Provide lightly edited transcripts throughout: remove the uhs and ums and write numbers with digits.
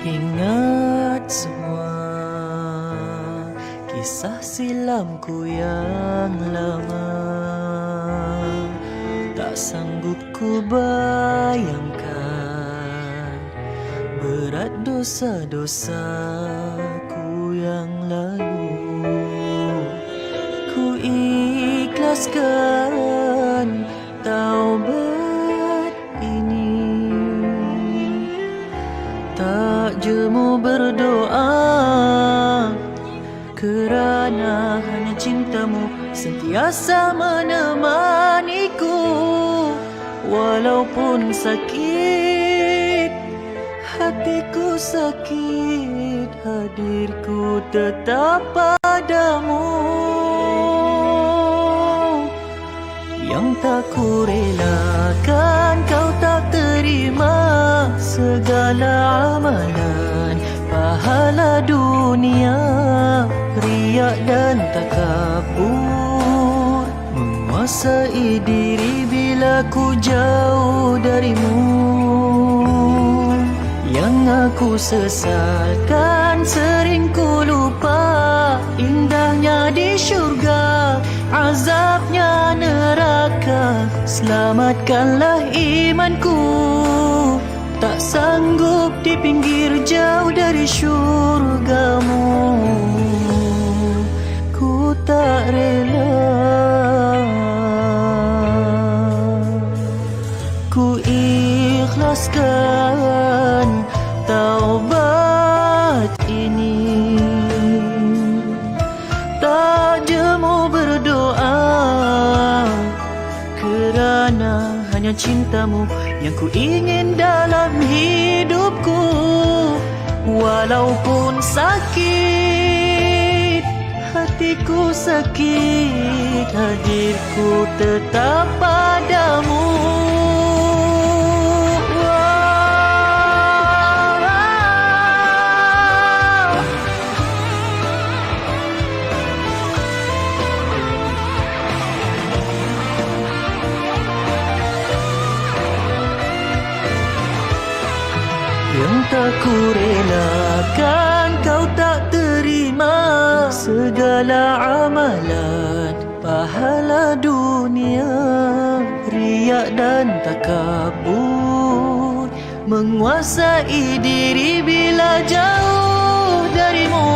Ingat semua kisah silamku yang lama, tak sanggup ku bayangkan berat dosa-dosaku yang lalu. Ku ikhlaskan taubat ini, tak jemu berdoa, kerana hanya cintamu sentiasa menemaniku. Walaupun sakit, hatiku sakit, hadirku tetap padamu. Yang tak ku relakan kau tak terima, segala amalan pahala dunia, riak dan takabur menguasai diri bila ku jauh darimu. Yang aku sesalkan sering ku lupa, indahnya di syurga, azabnya neraka. Selamatkanlah imanku, tak sanggup di pinggir jauh dari syurgamu. Ku tak rela, ku ikhlaskan taubat ini, tak jemu berdoa, kerana hanya cintamu yang ku ingin dalam hidupku. Walaupun sakit, hatiku sakit, hadirku tetap padamu. Yang tak ku relakan kau tak terima, segala amalan pahala dunia, riak dan takabur menguasai diri bila jauh darimu.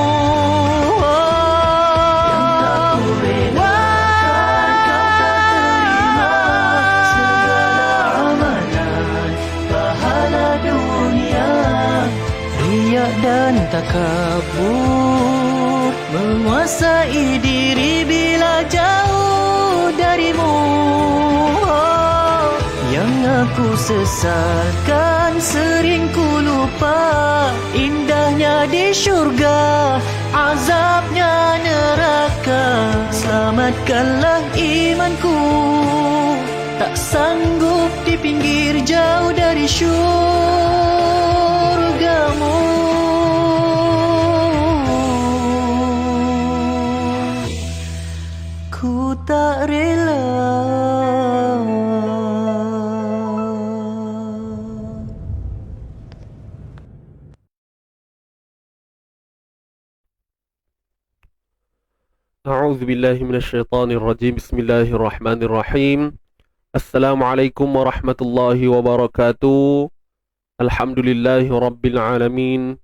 Dan takabur menguasai diri bila jauh darimu. Yang aku sesalkan sering ku lupa, indahnya di syurga, azabnya neraka. Selamatkanlah imanku, tak sanggup di pinggir jauh dari syurgamu. Ku tak rela. A'udzu billahi minasyaitonir rajim. Bismillahirrahmanirrahim. Assalamualaikum warahmatullahi wabarakatuh. Alhamdulillahi rabbil alamin.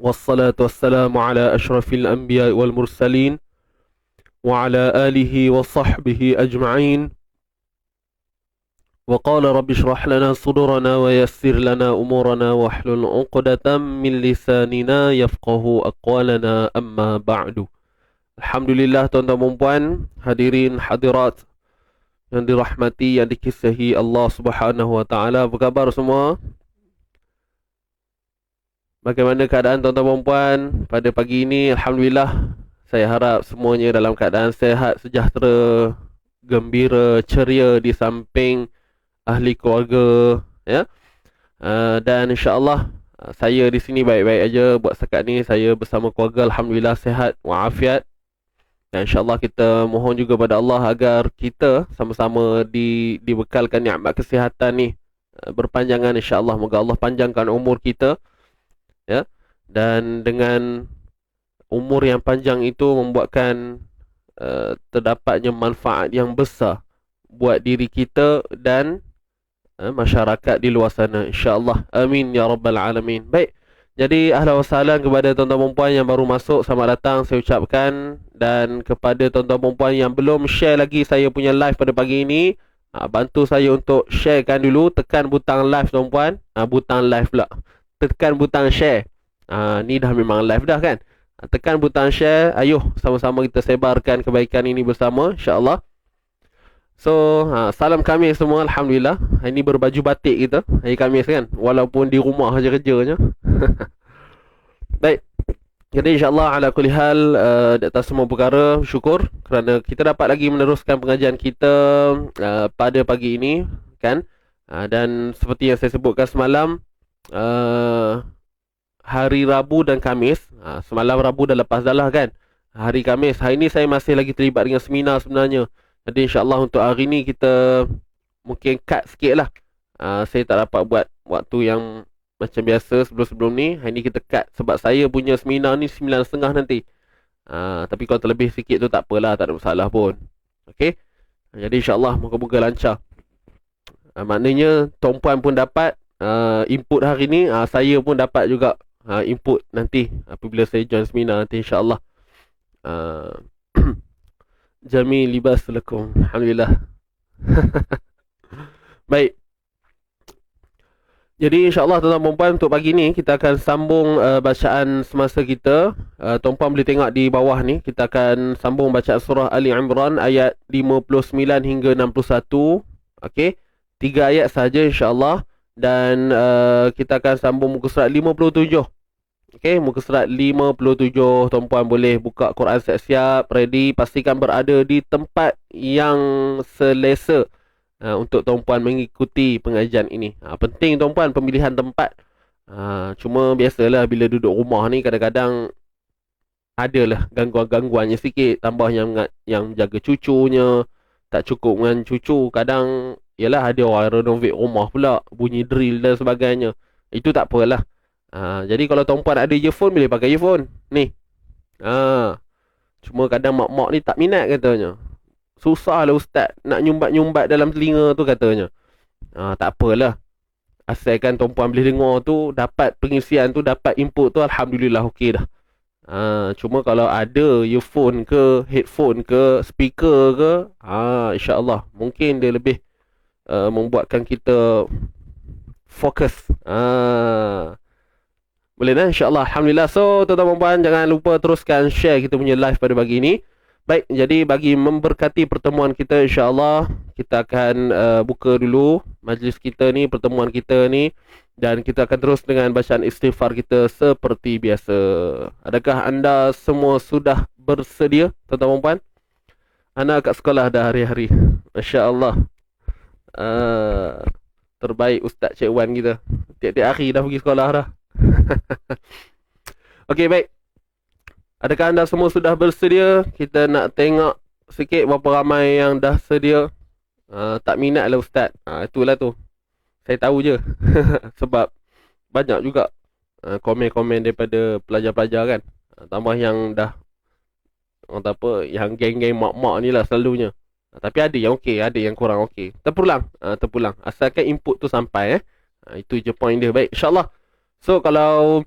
Wassalatu wassalamu ala asyrafil anbiya wal mursalin wa ala alihi wa sahbihi ajma'in. Wa qala rabbi shrah lana sudurana wa yassir lana umurana wa hlul 'uqdatam min lisanina yafqahu aqwalana, amma ba'du. Alhamdulillah, tuan-tuan dan puan, hadirin hadirat yang dirahmati, yang dikasihi Allah Subhanahu wa taala. Apa khabar semua? Bagaimana keadaan tuan-tuan dan puan pada pagi ini? Alhamdulillah, saya harap semuanya dalam keadaan sehat, sejahtera, gembira, ceria di samping ahli keluarga, ya. Dan insya-Allah saya di sini baik-baik aja. Buat setakat ni saya bersama keluarga alhamdulillah sehat walafiat. Dan insya-Allah kita mohon juga pada Allah agar kita sama-sama dibekalkan nikmat kesihatan ni berpanjangan insya-Allah. Moga Allah panjangkan umur kita ya. Dan dengan umur yang panjang itu membuatkan terdapatnya manfaat yang besar buat diri kita dan masyarakat di luar sana, insya-Allah. Amin ya rabbal alamin. Baik. Jadi ahlan wa sahlan kepada tuan-tuan dan puan yang baru masuk, selamat datang saya ucapkan. Dan kepada tuan-tuan dan puan yang belum share lagi saya punya live pada pagi ini, bantu saya untuk sharekan dulu, tekan butang live tuan-puan, butang live pula. Tekan butang share. Ni dah memang live dah kan. Tekan butang share, ayo sama-sama kita sebarkan kebaikan ini bersama, insya-Allah. So, salam Khamis semua, alhamdulillah. Hari ni berbaju batik kita, hari Khamis kan, walaupun di rumah saja kerjanya. Baik. Jadi insya-Allah ala kulli hal, di atas semua perkara syukur kerana kita dapat lagi meneruskan pengajian kita pada pagi ini kan. Dan seperti yang saya sebutkan semalam, hari Rabu dan Khamis, semalam Rabu dah lepas dah lah kan. Hari Khamis, hari ni saya masih lagi terlibat dengan seminar sebenarnya. Jadi insya-Allah untuk hari ni kita mungkin cut sikit lah. Saya tak dapat buat waktu yang macam biasa sebelum-sebelum ni. Hari ni kita cut sebab saya punya seminar ni 9.30 nanti. Tapi kalau terlebih sikit tu tak apalah, tak ada masalah pun. Okey. Jadi insya-Allah moga-moga lancar. Maknanya tuan-puan pun dapat input hari ni, saya pun dapat juga input nanti apabila saya join seminar nanti, insya-Allah. Jami libas lakum. Alhamdulillah. Baik. Jadi insya-Allah tuan-tuan dan puan, untuk pagi ni kita akan sambung bacaan semasa kita. Tuan-puan boleh tengok di bawah ni, kita akan sambung bacaan surah Ali Imran ayat 59 hingga 61. Okey. 3 ayat saja insya-Allah, dan kita akan sambung muka surat 57. Okey, muka surat 57. Tuan-puan boleh buka Quran siap-siap, ready, pastikan berada di tempat yang selesa untuk tuan-puan mengikuti pengajian ini. Penting tuan-puan pemilihan tempat. Cuma biasalah bila duduk rumah ni kadang-kadang adalah gangguan-gangguannya sikit, tambah yang jaga cucunya, tak cukup dengan cucu, kadang yalah ada orang renovate rumah pula, bunyi drill dan sebagainya. Itu tak apalah. Jadi kalau tuan-puan ada earphone, boleh pakai earphone ni. Cuma kadang mak-mak ni tak minat katanya. Susah lah ustaz nak nyumbat-nyumbat dalam telinga tu katanya. Tak apalah. Asalkan tuan-puan boleh dengar tu, dapat pengisian tu, dapat input tu, alhamdulillah okey dah. Cuma kalau ada earphone ke, headphone ke, speaker ke, insya-Allah mungkin dia lebih membuatkan kita fokus. Boleh dah, insya-Allah. Alhamdulillah. So tuan-tuan dan puan, jangan lupa teruskan share kita punya live pada pagi ini. Baik, jadi bagi memberkati pertemuan kita, insya-Allah kita akan buka dulu majlis kita ni, pertemuan kita ni, dan kita akan terus dengan bacaan istighfar kita seperti biasa. Adakah anda semua sudah bersedia, tuan-tuan dan puan? Anak kat sekolah dah hari-hari. Masya-Allah. Terbaik Ustaz Cik Wan kita. Tiap-tiap hari dah pergi sekolah dah. Okey, baik. Adakah anda semua sudah bersedia? Kita nak tengok sikit berapa ramai yang dah sedia. Tak minat lah Ustaz. Itulah tu. Saya tahu je. Sebab banyak juga komen-komen daripada pelajar-pelajar kan. Tambah yang dah, orang kata apa, yang geng-geng mak-mak ni lah selalunya. Tapi ada yang okey, ada yang kurang okey. Terpulang. Asalkan input tu sampai. Itu je point dia. Baik, insya-Allah. So kalau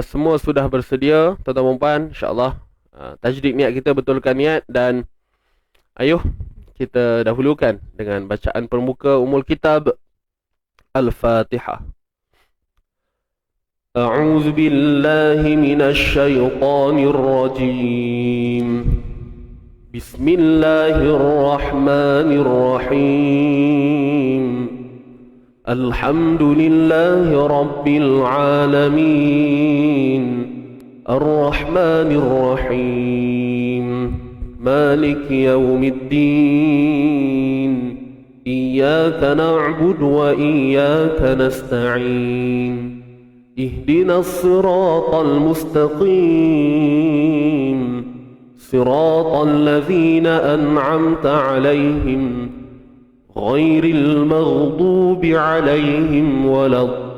semua sudah bersedia, tuan-tuan dan puan, insya-Allah tajdid niat kita, betulkan niat, dan ayo kita dahulukan dengan bacaan permuka Ummul Kitab Al-Fatihah. A'udzu billahi minasy syaithanir rajim. Bismillahirrahmanirrahim. الحمد لله رب العالمين الرحمن الرحيم مالك يوم الدين إياك نعبد وإياك نستعين اهدنا الصراط المستقيم صراط الذين أنعمت عليهم غير المغضوب عليهم ولا الضالين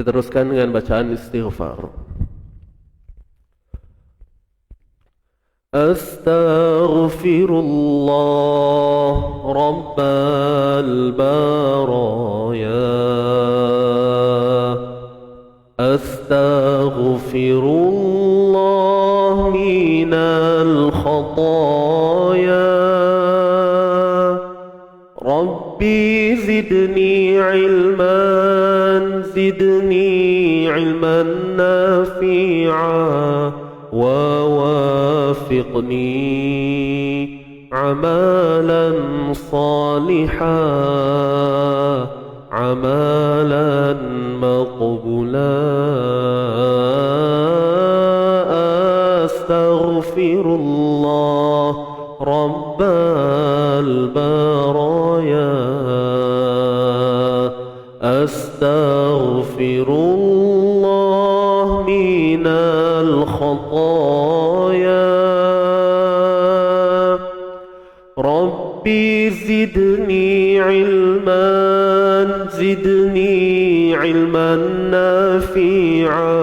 Kita teruskan dengan bacaan istighfar. Astaghfirullah Rabbal baraya. Astaghfirullah minal khataya. Rabbi zidni ilman, zidni ilman nafi'a, wa wafiqni amalan salihah, amalan maqbula. Astaghfirullah Rabbal baraya. Astaghfirullah minal khataya. Rabbi zidni ilman, zidni ilman nafi'a,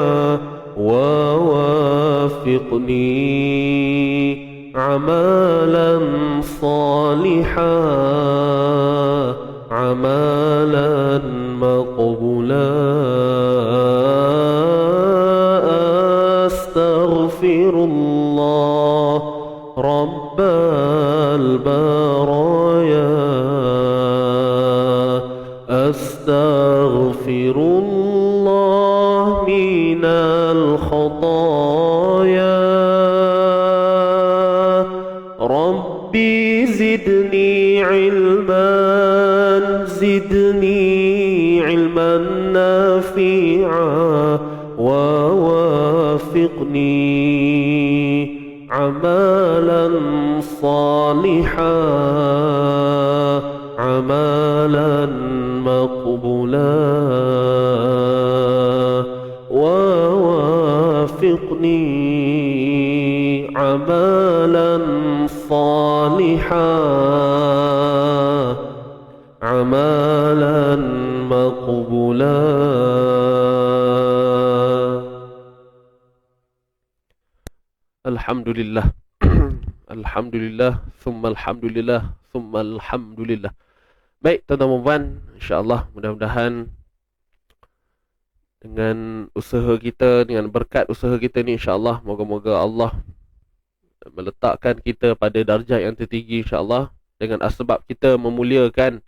wa wafiqni amalan salihah, amalan maqbula. Astaghfirullah Rabbal baraya. Astaghfirullah minal khataya. Rabbi zidni ilman, zidni ilman nafi'a, wa wafiqni amalan salihah, amalan maqbula. Wa wafiqni amalan salihah, amalan maqbula. Alhamdulillah. Alhamdulillah, summa alhamdulillah, summa alhamdulillah. Baik, tuan-tuan dan puan, insya-Allah mudah-mudahan dengan usaha kita, dengan berkat usaha kita ni, insya-Allah moga-moga Allah meletakkan kita pada darjah yang tertinggi, insya-Allah, dengan asbab kita memuliakan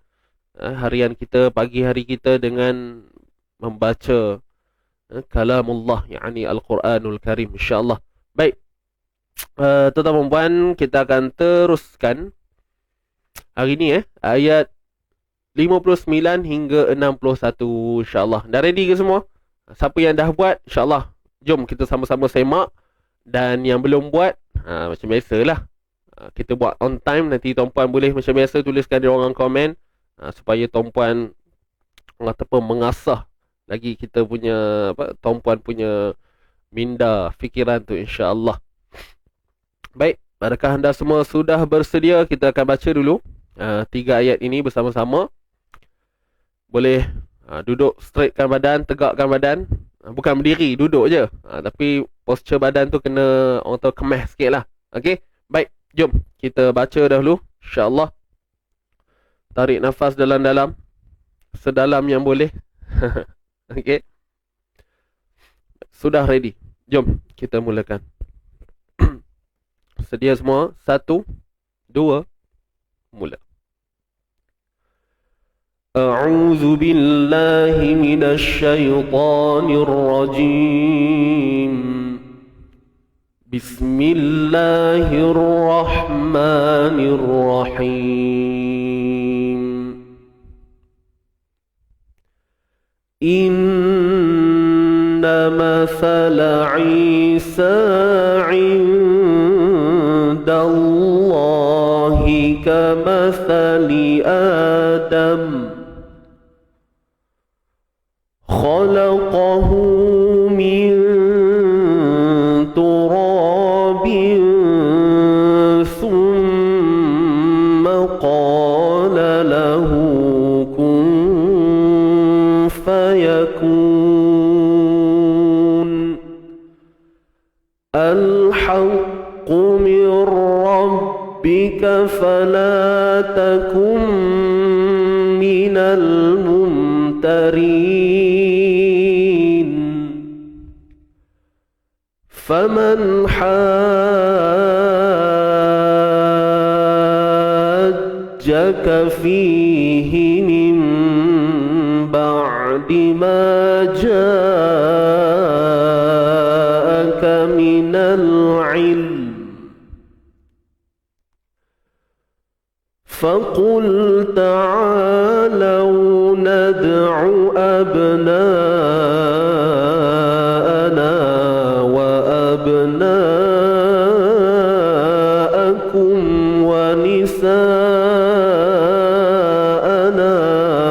harian kita, pagi hari kita dengan membaca kalamullah, yakni Al-Quranul Karim, insya-Allah. Baik, tuan-tuan dan puan, kita akan teruskan hari ni ayat 59 hingga 61, insya-Allah. Dah ready ke semua? Siapa yang dah buat, insya-Allah jom kita sama-sama semak. Dan yang belum buat, macam biasalah, kita buat on time. Nanti tuan-puan boleh macam biasa tuliskan di ruangan komen, supaya tuan-puan ataupun mengasah lagi kita punya tuan-puan punya minda fikiran tu, insya-Allah. Baik, adakah anda semua sudah bersedia? Kita akan baca dulu 3 ayat ini bersama-sama. Boleh duduk straightkan badan, tegakkan badan. Bukan berdiri, duduk je. Tapi posture badan tu kena orang tahu kemas sikit lah. Okay, baik, jom kita baca dahulu, insya-Allah. Tarik nafas dalam-dalam, sedalam yang boleh. Okay, sudah ready? Jom kita mulakan. Sedia semua? 1, 2, mula. A'udzu billahi minasy syaithanir rajim. Bismillahirrahmanirrahim. Inna mathala Isa 'indallahi kamathali Adam. خلقه من تراب ثم قال له كن فيكون. الحق من ربك فلا تكن من الممترين فمن حاجك فيه من بعد ما جاءك من العلم فقل تعالوا ندع أبناءنا وأبناءكم ونساءنا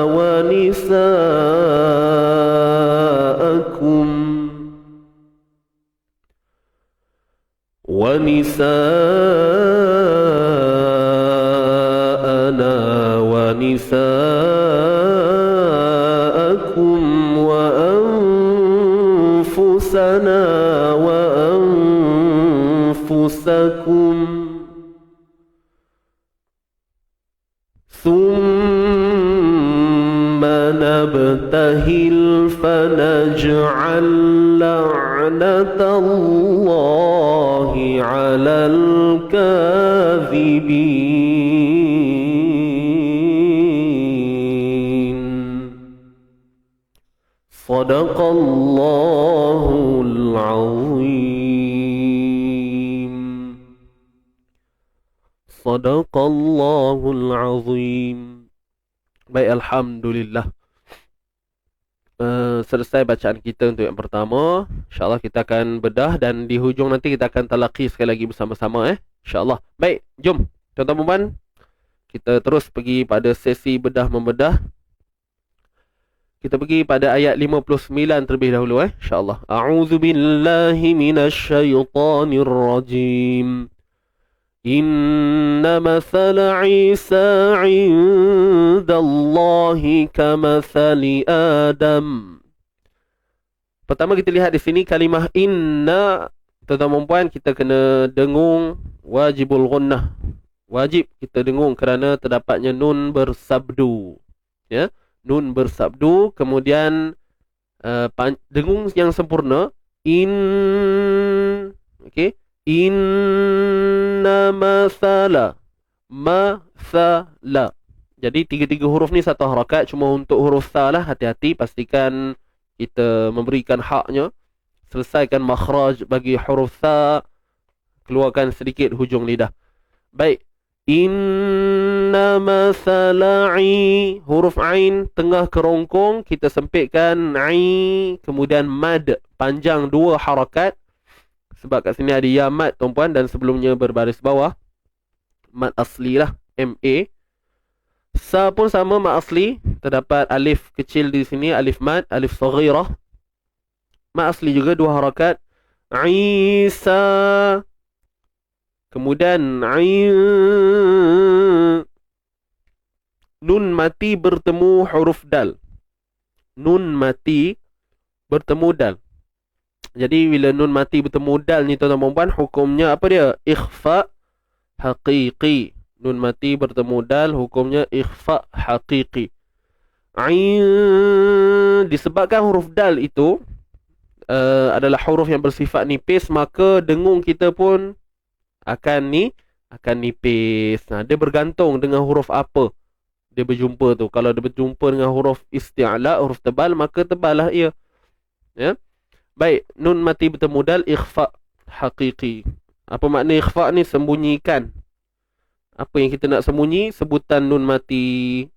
ونساءكم وأنفسنا وأنفسكم ثم نبتهل فنجعل لعنة الله على الكاذبين صدق الله العظيم صدق الله العظيم. Baik, Alhamdulillah. Selesai bacaan kita untuk yang pertama. InsyaAllah kita akan bedah dan di hujung nanti kita akan talaqi sekali lagi bersama-sama InsyaAllah. Baik, jom tuan-tuan dan puan, kita terus pergi pada sesi bedah membedah. Kita pergi pada ayat 59 terlebih dahulu InsyaAllah. A'udzu billahi minasyaitonir rajim. Inna mathala Isa 'inda Allahi kamathali Adam. Pertama kita lihat di sini kalimah inna. Tuan-tuan dan puan, kita kena dengung wajibul ghunnah. Wajib kita dengung kerana terdapatnya nun bersabdu. Ya, nun bersabdu, kemudian dengung yang sempurna okey. Inna mathala mathala. Jadi tiga-tiga huruf ni satu harakat. Cuma untuk huruf tha lah, hati-hati, pastikan kita memberikan haknya. Selesaikan makhraj bagi huruf tha, keluarkan sedikit hujung lidah. Baik. Inna mathala i, huruf ain tengah kerongkong, kita sempitkan i, kemudian mad panjang dua harakat. Sebab kat sini ada ya mad tuan-puan, dan sebelumnya berbaris bawah mad asli lah, MA. Sa pun sama, mad asli. Terdapat alif kecil di sini, alif mad, alif saghirah. Mad asli juga dua harakat. Isa, kemudian nun mati bertemu huruf dal. Nun mati bertemu dal. Jadi bila nun mati bertemu dal ni tuan-tuan dan puan, hukumnya apa dia? Ikhfa haqiqi. Nun mati bertemu dal, hukumnya ikhfa haqiqi. Disebabkan huruf dal itu adalah huruf yang bersifat nipis, maka dengung kita pun akan nipis. Nah, dia bergantung dengan huruf apa dia berjumpa tu. Kalau dia berjumpa dengan huruf isti'la, huruf tebal, maka teballah ia. Ya. Baik, nun mati bertemu dal, ikhfa haqiqi. Apa makna ikhfa ni? Sembunyikan. Apa yang kita nak sembunyi, sebutan nun mati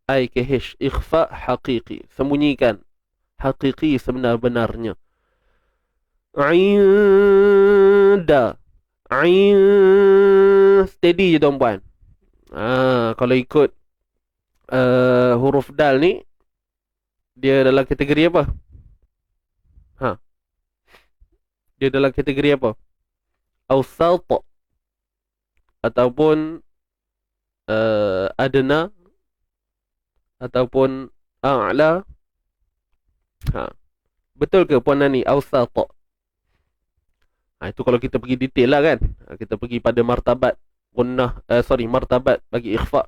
IKH, ikhfa haqiqi, sembunyikan. Haqiqi sebenar-benarnya. Inda, steady je tuan-puan. Kalau ikut huruf dal ni, dia dalam kategori apa? Dia dalam kategori apa? Awsat ataupun adna ataupun a'la. Betul ke puan Nani? Awsat. Itu kalau kita pergi detail lah kan. Kita pergi pada martabat martabat bagi ikhfa.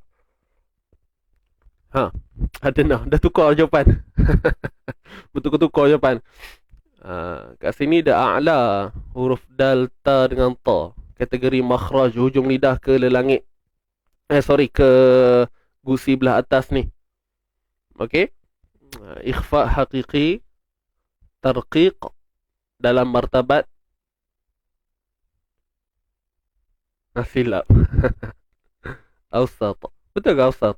Adna, dah tukar jawapan. Betul-betul jawapan. Kat sini dah a'la, huruf dal, ta dengan ta. Kategori makhraj, hujung lidah ke lelangit. Ke gusi belah atas ni. Okey. Ikhfa haqiqi, tarqiq dalam martabat silap. Awsat. Betul ke awsat?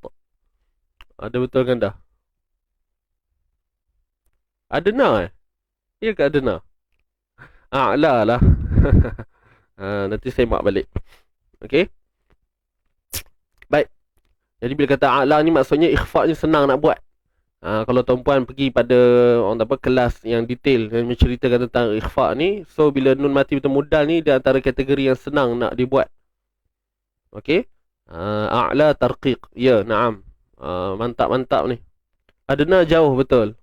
Ada betul kan dah? Adna Ya ke adna? A'la lah. Nanti saya mak balik. Okey. Baik. Jadi bila kata a'la ni maksudnya ikhfa ni senang nak buat. Kalau tuan-puan pergi pada kelas yang detail yang menceritakan tentang ikhfa ni, so bila nun mati bertemudal ni dia antara kategori yang senang nak dibuat. Okey. A'la tarqiq. Ya, na'am. Mantap ni. Adna jauh betul.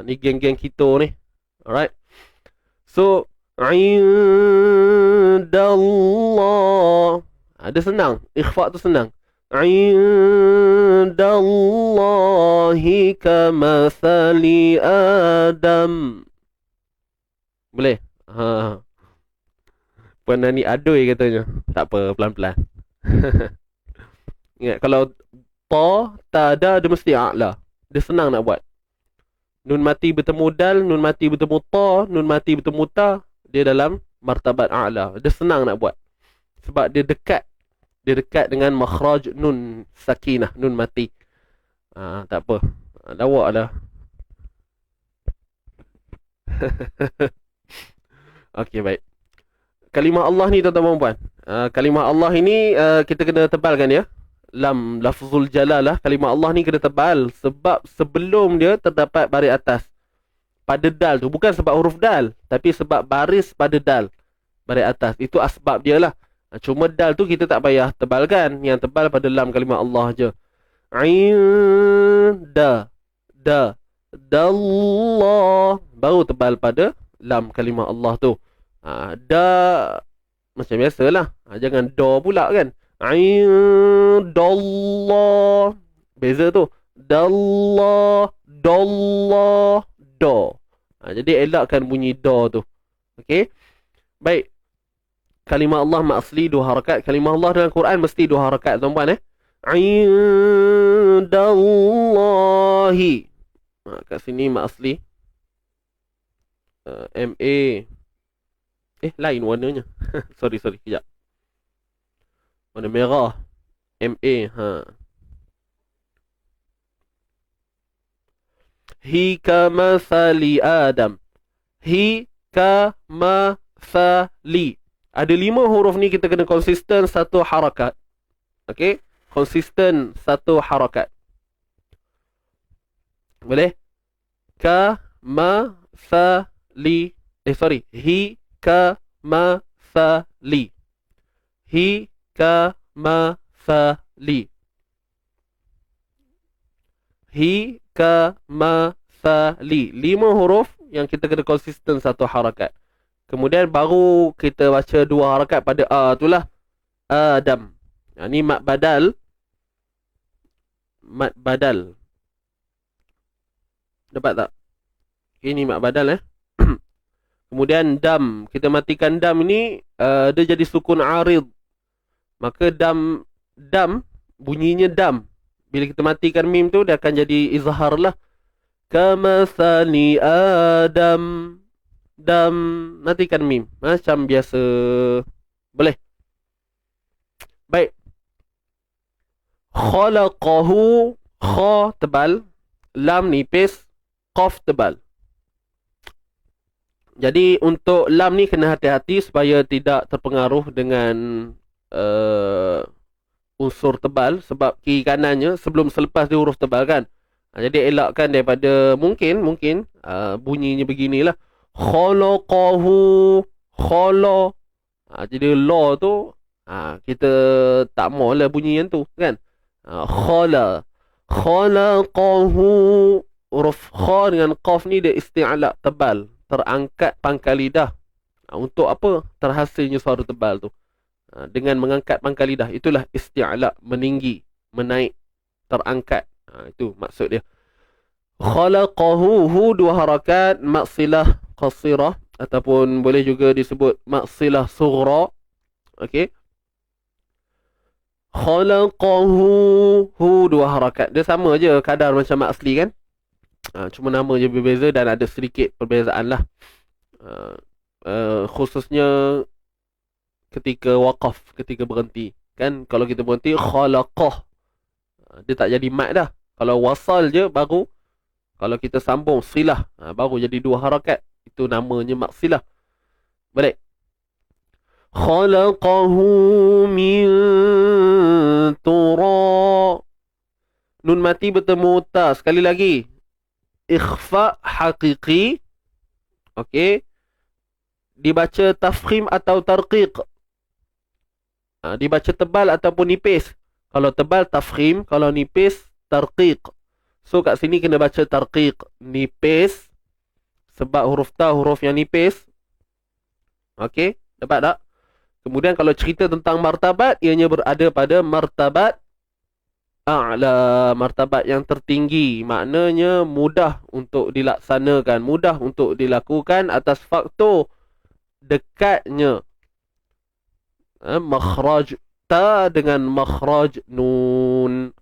Ni geng-geng kita ni. Alright. So, indallah. Dia senang. Ikhfa tu senang. Indallahi kamathali Adam. Boleh? Puan Nani adoi katanya. Tak apa, pelan-pelan. Ingat, kalau ta, da, dia mesti a'la. Dia senang nak buat. Nun mati bertemu dal, nun mati bertemu ta, nun mati bertemu ta, dia dalam martabat a'la. Dia senang nak buat. Sebab dia dekat dengan makhraj nun sakinah, nun mati. Tak apa. Lawak lah. Okey, baik. Kalimah Allah ni tuan-tuan dan puan. Kalimah Allah ini kita kena tebalkan ya. Lam, lafzul jalalah, kalimah Allah ni kena tebal sebab sebelum dia terdapat baris atas pada dal tu, bukan sebab huruf dal, tapi sebab baris pada dal, baris atas. Itu asbab dia lah. Cuma dal tu kita tak payah tebalkan, yang tebal pada lam kalimah Allah je. Dallah, baru tebal pada lam kalimah Allah tu. Da macam biasalah, jangan do pula kan. Indallah, beza tu. Dallah, do. Jadi elakkan bunyi do tu. Okey. Baik. Kalimah Allah mak asli 2 harakat. Kalimah Allah dalam Quran mesti 2 harakat, tuan-puan Indallahi. Kat sini mak asli MA. Lain warnanya. sorry, kejap. Warna merah. MA. Hi kamathali Adam. Hi kamathali. Ada 5 huruf ni kita kena konsisten 1 harakat. Okey? Konsisten 1 harakat. Boleh? Kamathali. Hi kamathali. Hi kamathali. Hi kamathali. 5 huruf yang kita kena konsisten 1 harakat. Kemudian baru kita baca 2 harakat pada a itulah. Adam. Ni mat badal. Mat badal. Dapat tak? Ini mat badal Kemudian dam. Kita matikan dam ni dia jadi sukun arid. Maka dam bunyinya dam. Bila kita matikan mim tu dia akan jadi izhar lah. Kamathali Adam. Dam, matikan mim macam biasa. Boleh? Baik. Khalaqahu. Kha tebal, lam nipis, qaf tebal. Jadi untuk lam ni kena hati-hati supaya tidak terpengaruh dengan unsur tebal. Sebab kiri kanannya sebelum selepas dia huruf tebal kan. Jadi elakkan daripada mungkin bunyinya beginilah. Khalaqahu. Khala. Jadi la tu kita tak maulah bunyi yang tu kan. Khala. Khalaqahu. Huruf kha dengan qaf ni dia isti'la tebal, terangkat pangkal lidah. Untuk apa terhasilnya suara tebal tu? Dengan mengangkat pangkal lidah. Itulah isti'la, meninggi, menaik, terangkat. Itu maksud dia. Khalaqahu, hu dua harakat, maksilah qasirah, ataupun boleh juga disebut maksilah sughra. Okey. Khalaqahu, hu dua harakat. Dia sama je kadar macam mak asli kan. Cuma nama je berbeza dan ada sedikit perbezaan lah. Khususnya ketika waqaf, ketika berhenti. Kan kalau kita berhenti khalaqah, dia tak jadi mat dah. Kalau wasal je baru, kalau kita sambung silah, baru jadi dua harakat. Itu namanya maksilah. Balik. Khalaqahu min tura. Nun mati bertemu ta. Sekali lagi. Ikhfa haqiqi. Okey. Dibaca tafkhim atau tarqiq. Dibaca tebal ataupun nipis. Kalau tebal tafkhim, kalau nipis tarqiq. So kat sini kena baca tarqiq, nipis, sebab huruf ta huruf yang nipis. Okey, dapat tak? Kemudian kalau cerita tentang martabat, ianya berada pada martabat a'la, martabat yang tertinggi. Maknanya mudah untuk dilaksanakan, mudah untuk dilakukan atas faktor dekatnya makhraj ta dengan makhraj nun.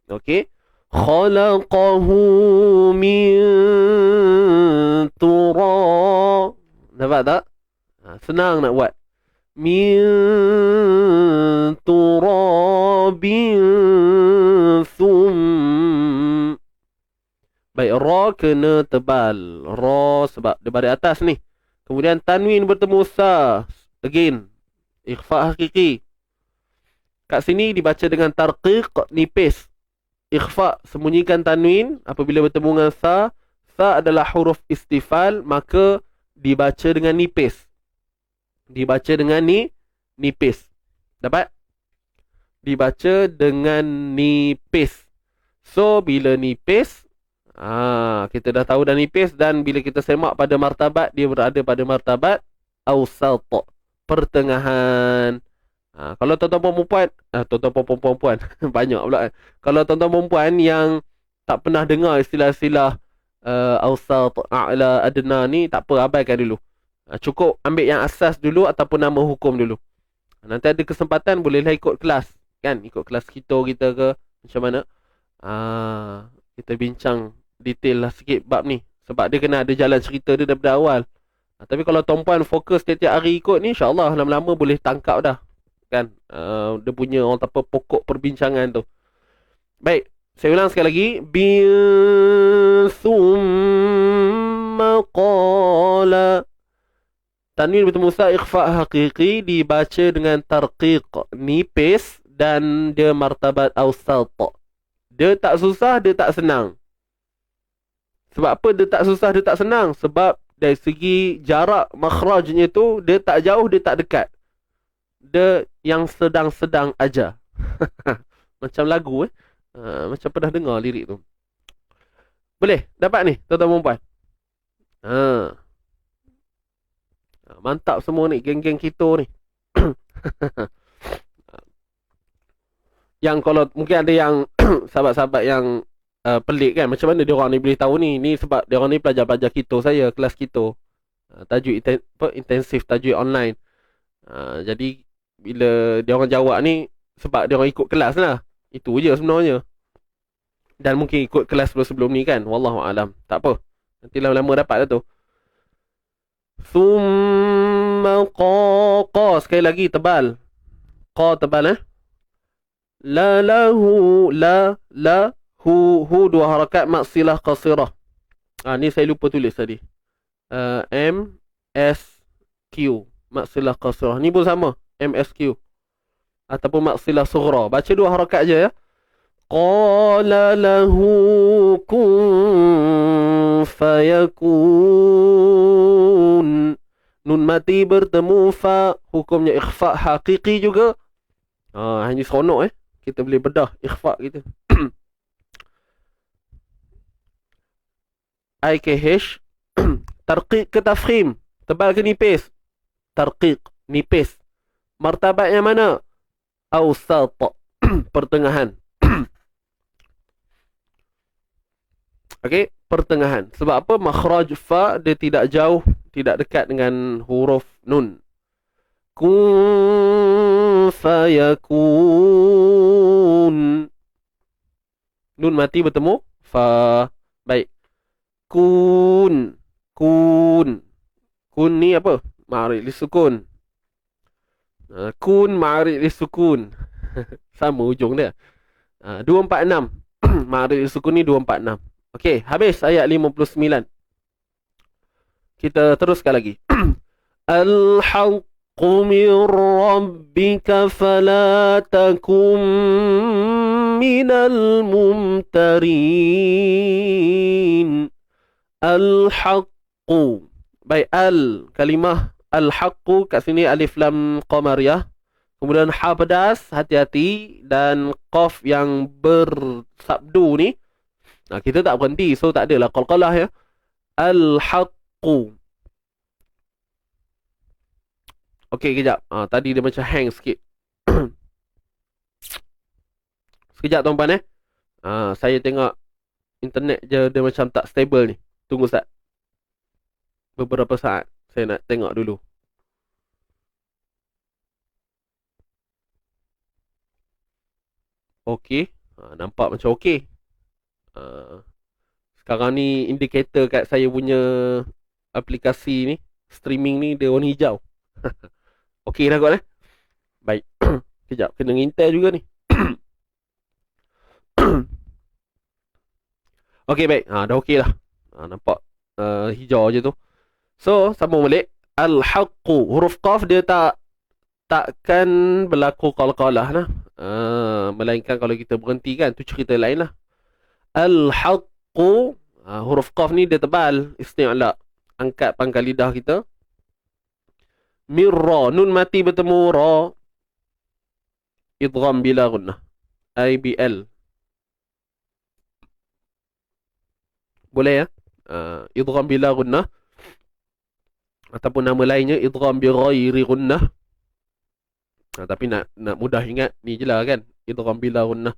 Okey. Khalaqahu min tura. Nampak tak? Senang nak buat. Min turabin thum. Baik, ra kena tebal. Ra sebab dia baris atas ni. Kemudian tanwin bertemu sa. Again, ikhfa hakiki. Kat sini dibaca dengan tarqiq, nipis. Ikhfa, sembunyikan tanwin. Apabila bertemu dengan sa, sa adalah huruf istifal, maka dibaca dengan nipis. Dibaca dengan nipis. Dapat? Dibaca dengan nipis. So, bila nipis, kita dah tahu dah nipis, dan bila kita semak pada martabat, dia berada pada martabat awsat, pertengahan. Kalau tuan-tuan perempuan banyak pula. Kalau tuan-tuan perempuan yang tak pernah dengar istilah-istilah awsat, a'la, adna ni, tak apa, abaikan dulu. Cukup ambil yang asas dulu ataupun nama hukum dulu. Nanti ada kesempatan bolehlah ikut kelas, kan? Ikut kelas kita ke macam mana. Kita bincang detail lah sikit bab ni, sebab dia kena ada jalan cerita dia daripada awal. Tapi kalau tuan-puan fokus tiap-tiap hari ikut ni, insyaAllah lama-lama boleh tangkap dah, kan? Dia punya orang apa, pokok perbincangan tu. Baik, saya ulang sekali lagi. Bin thumma qala. Tanwin bertemu sa, ikhfa hakiki, dibaca dengan tarqiq, nipis, dan dia martabat awsat. Dia tak susah, dia tak senang. Sebab apa dia tak susah, dia tak senang? Sebab dari segi jarak makhrajnya tu, dia tak jauh, dia tak dekat. Dia yang sedang-sedang aja. Macam lagu macam pernah dengar lirik tu. Boleh? Dapat ni, tuan-tuan perempuan? Mantap semua ni, geng-geng kita ni. Yang kalau mungkin ada yang sahabat-sahabat yang pelik kan, macam mana dia orang ni boleh tahu ni? Ni sebab dia orang ni pelajar-pelajar kita saya, kelas kita. Tajuk intensif, tajuk online. Jadi bila dia orang jawab ni, sebab dia orang ikut kelas lah. Itu je sebenarnya. Dan mungkin ikut kelas sebelum ni kan. Wallahualam. Tak apa, nanti lama-lama dapat lah tu. Summa qa. Sekali lagi tebal. Qa tebal La lahu, la hu dua harakat, maksilah qasirah. Ni saya lupa tulis tadi. M S Q, maksilah qasirah. Ni pun sama, M S Q ataupun maksilah sughra. Baca dua harakat je ya. Qala lahu kun fayakun. Nun mati bertemu fa, hukumnya ikhfa hakiki juga. Hanya seronok kita boleh bedah ikhfa kita. IKH tarqiq ke tafkhim. Tebal ke nipis? Tarqiq, nipis. Martabat yang mana? Awsat, pertengahan. Okey, pertengahan. Sebab apa? Makhraj fa dia tidak jauh, tidak dekat dengan huruf nun. Kun fayakun. Nun mati bertemu fa. Baik. Kun. Kun. Kun ni apa? Ma'rif li sukun. Kun ma'rif li sukun. Sama ujung dia. 246. Ma'rif li sukun ni 246. Okey, habis ayat 59. Kita teruskan lagi. Al-haqqu min rabbika fala takum minal mumtarin. Al-haqqu. Baik, kalimah al-haqqu kat sini alif lam qamariyah. Kemudian ha pedas, hati-hati, dan qaf yang bersabdu ni. Kita tak berhenti, so tak adalah qalqalah ya. Al-haqqu. Okey, kejap. Tadi dia macam hang sikit. Sekejap tuan-puan saya tengok internet je dia macam tak stable ni. Tunggu Ustaz. Beberapa saat saya nak tengok dulu. Okey. Nampak macam okey. Sekarang ni indikator kat saya punya aplikasi ni, streaming ni, dia warna hijau. Okey dah kot Baik. Kejap, kena ngintai juga ni. Okey baik. Dah okey lah. Nampak hijau je tu. So, sambung balik. Al-haqqu. Huruf qaf dia takkan berlaku qalqalah lah. Melainkan kalau kita berhenti kan, tu cerita lain lah. Al-haqqu. Huruf qaf ni dia tebal. Isti'la. Angkat pangkal lidah kita. Mirra. Nun mati bertemu ra. Idgham bila gunnah. IBL. Boleh ya? Idgham bila gunnah. Ataupun nama lainnya idgham bi ghairi gunnah. Tapi nak mudah ingat ni je lah kan. Idgham bila gunnah.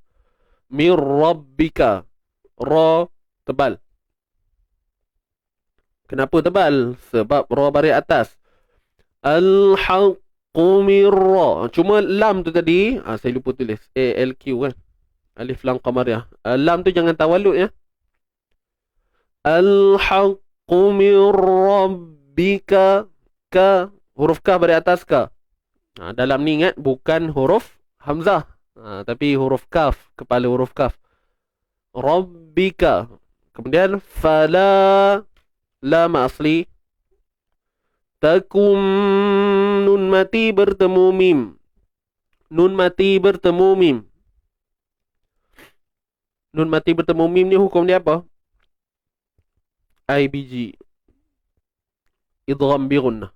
Mir rabbika. Ra tebal. Kenapa tebal? Sebab ra baris atas. Al-haqqu mirra. Cuma lam tu tadi, saya lupa tulis. ALQ kan. Alif lam qamariyah. Lam tu jangan tawalud ya. Al-haqqu mir rabbika. Ka. Huruf ka baris atas ka. Dalam ni ingat bukan huruf hamzah. Tapi huruf kaf. Kepala huruf kaf. Rabbika. Kemudian fala. Lam asli. Takum. Nun mati bertemu mim. Nun mati bertemu mim. Nun mati bertemu mim ni hukum dia apa? IBG. Idgham bi gunnah.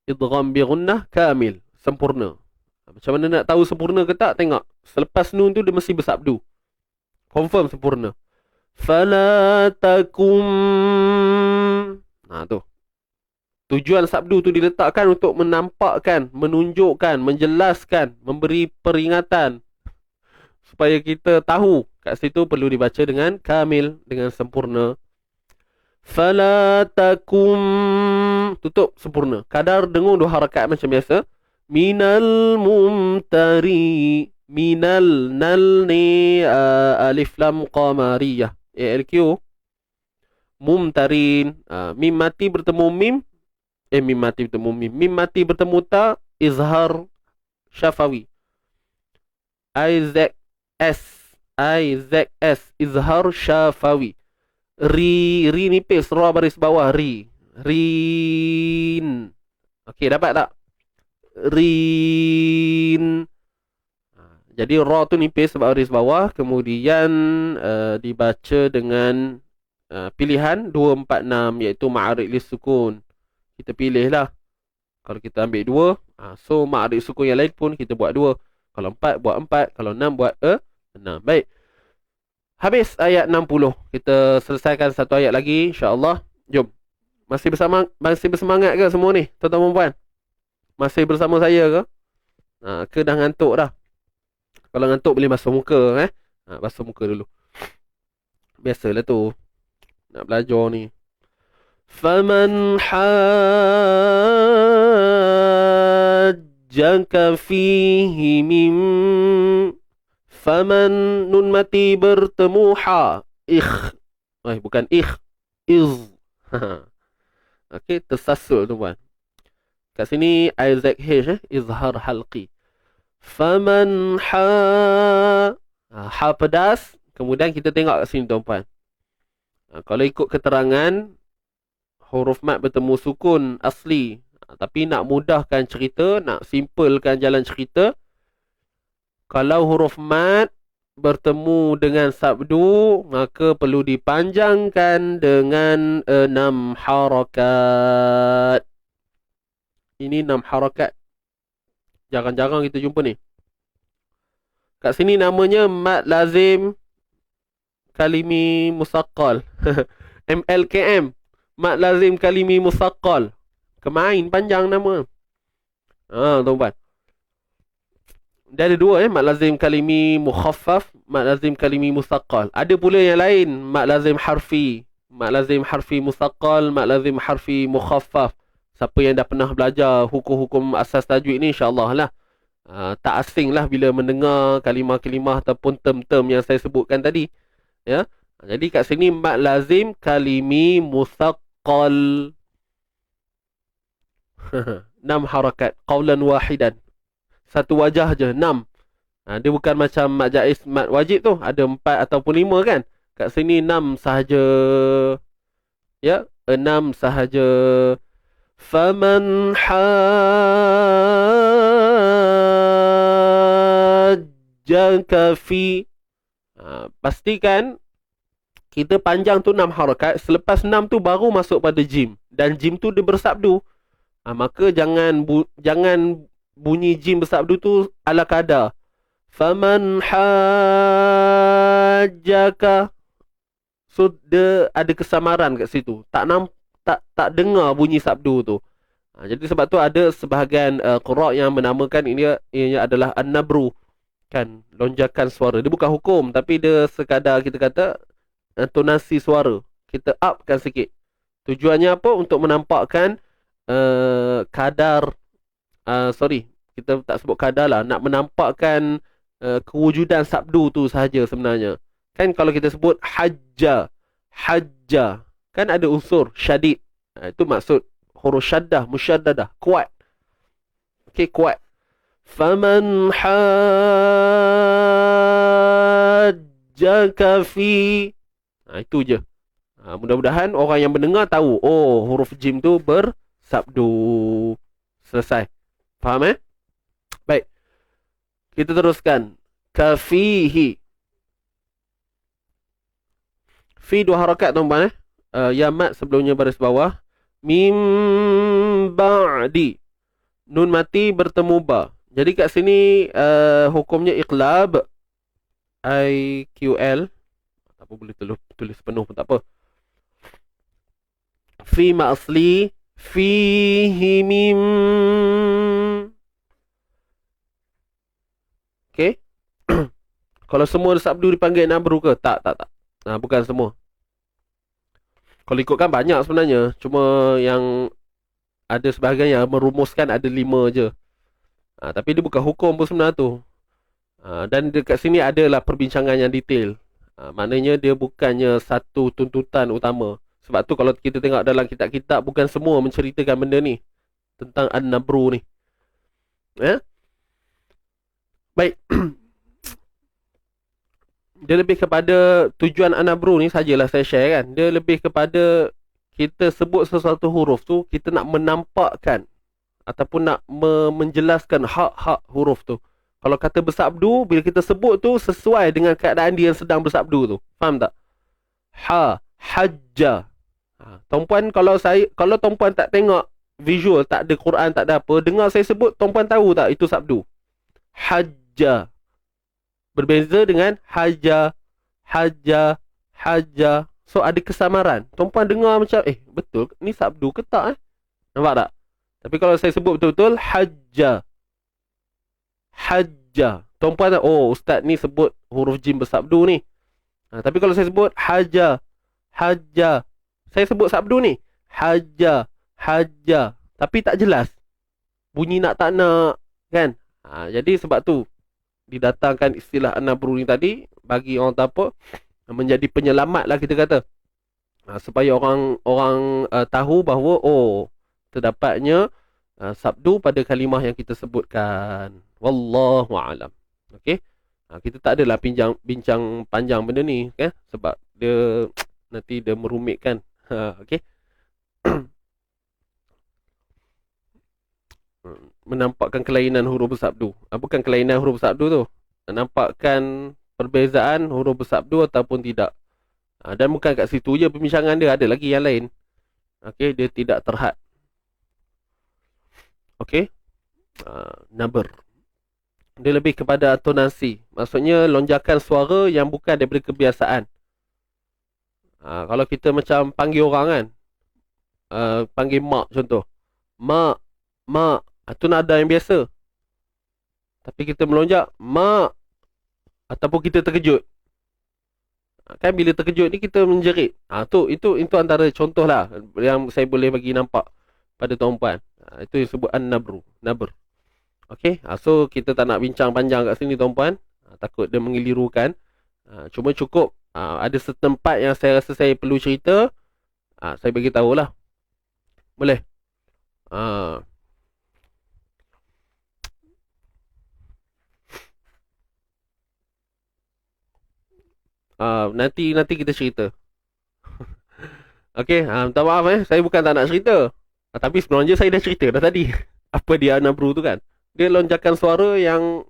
Idgham bi gunnah kamil. Sempurna. Macam mana nak tahu sempurna ke tak? Tengok. Selepas nun tu dia mesti bersabdu. Confirm sempurna. Fala takum. Tu. Tujuan sabdu tu diletakkan untuk menampakkan, menunjukkan, menjelaskan, memberi peringatan. Supaya kita tahu. Kat situ perlu dibaca dengan kamil, dengan sempurna. Fala takum. Tutup sempurna. Kadar dengung 2 harakat macam biasa. Minal mumtari. Minal. Nal ni alif lam qamariyah. ALQ. Mumtarin. Mim mati bertemu mim. Mim mati bertemu mim. Mim mati bertemu ta. Izhar syafawi. IZS. Izhar syafawi. Ri nipis. Ra baris bawah. Rin. Okey, dapat tak? Rin. Jadi ra tu nipis sebab baris bawah. Kemudian dibaca dengan pilihan 246, iaitu ma'arid lis sukun. Kita pilih lah. Kalau kita ambil 2, so ma'arid sukun yang lain pun kita buat 2. Kalau 4 buat 4. Kalau 6 buat 6. Baik. Habis ayat 60. Kita selesaikan satu ayat lagi, insya-Allah. Jom. Masih bersemangat ke semua ni, tuan-tuan dan puan? Masih bersama saya ke? Ke dah ngantuk dah? Kalau ngantuk boleh basuh muka basuh muka dulu. Biasalah tu, nak belajar ni. Faman hajjaka fihi min faman nun mati bertemu bukan iz. Okey, tersasul tu puan. Kat sini Isaac H izhar halqi. Faman ha pedas, kemudian kita tengok kat sini tuan-puan. Kalau ikut keterangan huruf mat bertemu sukun asli, tapi nak mudahkan cerita, nak simpelkan jalan cerita, kalau huruf mat bertemu dengan sabdu, maka perlu dipanjangkan dengan 6 harakat. Ini 6 harakat. Jarang-jarang kita jumpa ni. Kat sini namanya mat lazim kalimi musaqqal. MLKM. Mat lazim kalimi musaqqal. Kemain panjang nama. Tuan-tuan. Dia ada dua mat lazim kalimi mukhaffaf, mat lazim kalimi musaqqal. Ada pula yang lain, mat lazim harfi, mat lazim harfi musaqqal, mat lazim harfi mukhaffaf. Siapa yang dah pernah belajar hukum-hukum asas tajwid ni, insya-Allah lah. Tak asing lah bila mendengar kalimah-kalimah ataupun term-term yang saya sebutkan tadi. Ya. Jadi kat sini mat lazim kalimi musaqqal. 6 harakat, qaulan wahidan. Satu wajah je, 6. Dia bukan macam mat jaiz, mat wajib tu, ada 4 ataupun 5 kan. Kat sini 6 sahaja. Ya, 6 sahaja. Faman hajjaka fi. Pastikan kita panjang tu 6 harakat. Selepas 6 tu baru masuk pada jim. Dan jim tu dia bersabdu. Maka jangan bunyi jim bersabdu tu ala kadar. Faman hajjaka. So dia ada kesamaran kat situ. Tak dengar bunyi sabdu tu. Jadi sebab tu ada sebahagian qura' yang menamakan ini adalah an-nabru. Kan, lonjakan suara. Dia bukan hukum, tapi dia sekadar kita kata intonasi suara. Kita upkan sikit. Tujuannya apa? Untuk menampakkan kadar kita tak sebut kadar lah, nak menampakkan kewujudan sabdu tu sahaja sebenarnya. Kan kalau kita sebut hajja, kan ada unsur syadid. Itu maksud huruf syaddah, musyaddadah, kuat. Okey, kuat. Faman hajjaka fi. Itu je. Mudah-mudahan orang yang mendengar tahu, oh huruf jim tu bersabdu. Selesai. Faham Baik. Kita teruskan. Kafihi. Fi 2 harakat tuan-tuan ya mat sebelumnya baris bawah. Mim ba'di. Nun mati bertemu ba. Jadi kat sini hukumnya iqlab. IQL. Tak apa, boleh tulis penuh pun tak apa. Fi ma'asli. Fihi mim. Okay. Kalau semua sabdu dipanggil nabru ke? Tak. Bukan semua. Kalau ikutkan banyak sebenarnya. Cuma yang ada sebahagian yang merumuskan ada 5 je. Tapi dia bukan hukum pun sebenarnya tu. Dan dekat sini adalah perbincangan yang detail. Maknanya dia bukannya satu tuntutan utama. Sebab tu kalau kita tengok dalam kitab-kitab, bukan semua menceritakan benda ni. Tentang an-nabru ni. Baik. Dia lebih kepada tujuan an-nabru ni sajalah saya share kan. Dia lebih kepada kita sebut sesuatu huruf tu, kita nak menampakkan ataupun nak menjelaskan hak-hak huruf tu. Kalau kata bersabdu, bila kita sebut tu sesuai dengan keadaan dia yang sedang bersabdu tu. Faham tak? Hajja. Tuan-puan, kalau tuan-puan tak tengok visual, tak ada Quran, tak ada apa, dengar saya sebut, tuan-puan tahu tak itu sabdu? Hajja. Berbeza dengan haja. So ada kesamaran. Tuan-puan dengar macam betul ni sabdu ke tak Nampak tak? Tapi kalau saya sebut betul-betul hajja. Hajja. Tuan-puan tak, ustaz ni sebut huruf jim bersabdu ni. Tapi kalau saya sebut hajja. Hajja. Saya sebut sabdu ni. Hajja. Hajja. Tapi tak jelas. Bunyi nak tak nak. Kan? Jadi sebab tu didatangkan istilah an-nabru ni tadi bagi orang tak apa menjadi penyelamat lah kita kata. Supaya orang tahu bahawa terdapatnya sabdu pada kalimah yang kita sebutkan. Wallahu a'lam. Okey. Kita tak adalah bincang panjang benda ni kan, sebab dia nanti dia merumitkan. Okey. Menampakkan kelainan huruf bersabdu. Bukan kelainan huruf bersabdu tu. Menampakkan perbezaan huruf bersabdu ataupun tidak. Dan bukan kat situ je perbincangan dia, ada lagi yang lain. Okey, dia tidak terhad. Okey. Nabr. Dia lebih kepada atonasi. Maksudnya lonjakan suara yang bukan daripada kebiasaan. Kalau kita macam panggil orang kan. Panggil mak contoh. Mak. Mak. Itu nada yang biasa. Tapi kita melonjak. Mak. Ataupun kita terkejut. Kan bila terkejut ni kita menjerit. Itu antara contoh lah yang saya boleh bagi nampak pada tuan-puan. Itu yang sebut an-nabru. Nabr. Okey. So kita tak nak bincang panjang kat sini tuan-puan. Takut dia mengelirukan. Cuma cukup ada setempat yang saya rasa saya perlu cerita. Saya bagi tahulah. Boleh? Nanti kita cerita. Okey, minta maaf saya bukan tak nak cerita. Tapi sebenarnya saya dah cerita dah tadi. Apa dia an-nabru tu kan? Dia lonjakan suara yang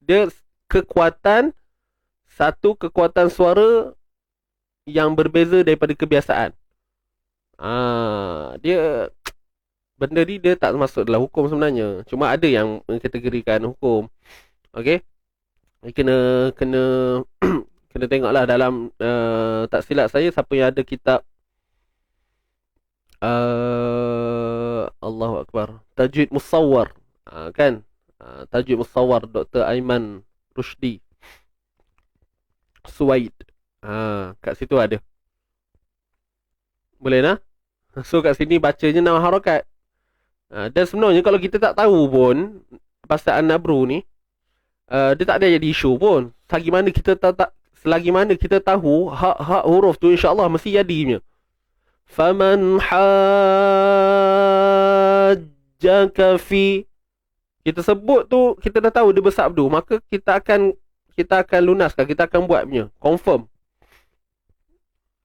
dia kekuatan suara yang berbeza daripada kebiasaan. Dia benda ni dia tak masuk dalam hukum sebenarnya. Cuma ada yang mengkategorikan hukum. Okey. Kena kena tengoklah dalam tak silap saya siapa yang ada kitab Allahu Akbar, Tajwid Musawwar, kan? Tajwid Musawwar Dr. Aiman Rushdi Suwaid. Kat situ ada. Boleh nah? So kat sini bacanya 6 harakat. Dan sebenarnya kalau kita tak tahu pun pasal an-nabru ni, dia tak ada jadi isu pun. Selagi mana kita tahu hak huruf tu insya-Allah mesti jadi punya. Faman hajjaka fi, kita sebut tu kita dah tahu dia bersabdu, maka kita akan lunaskan, kita akan buat punya confirm.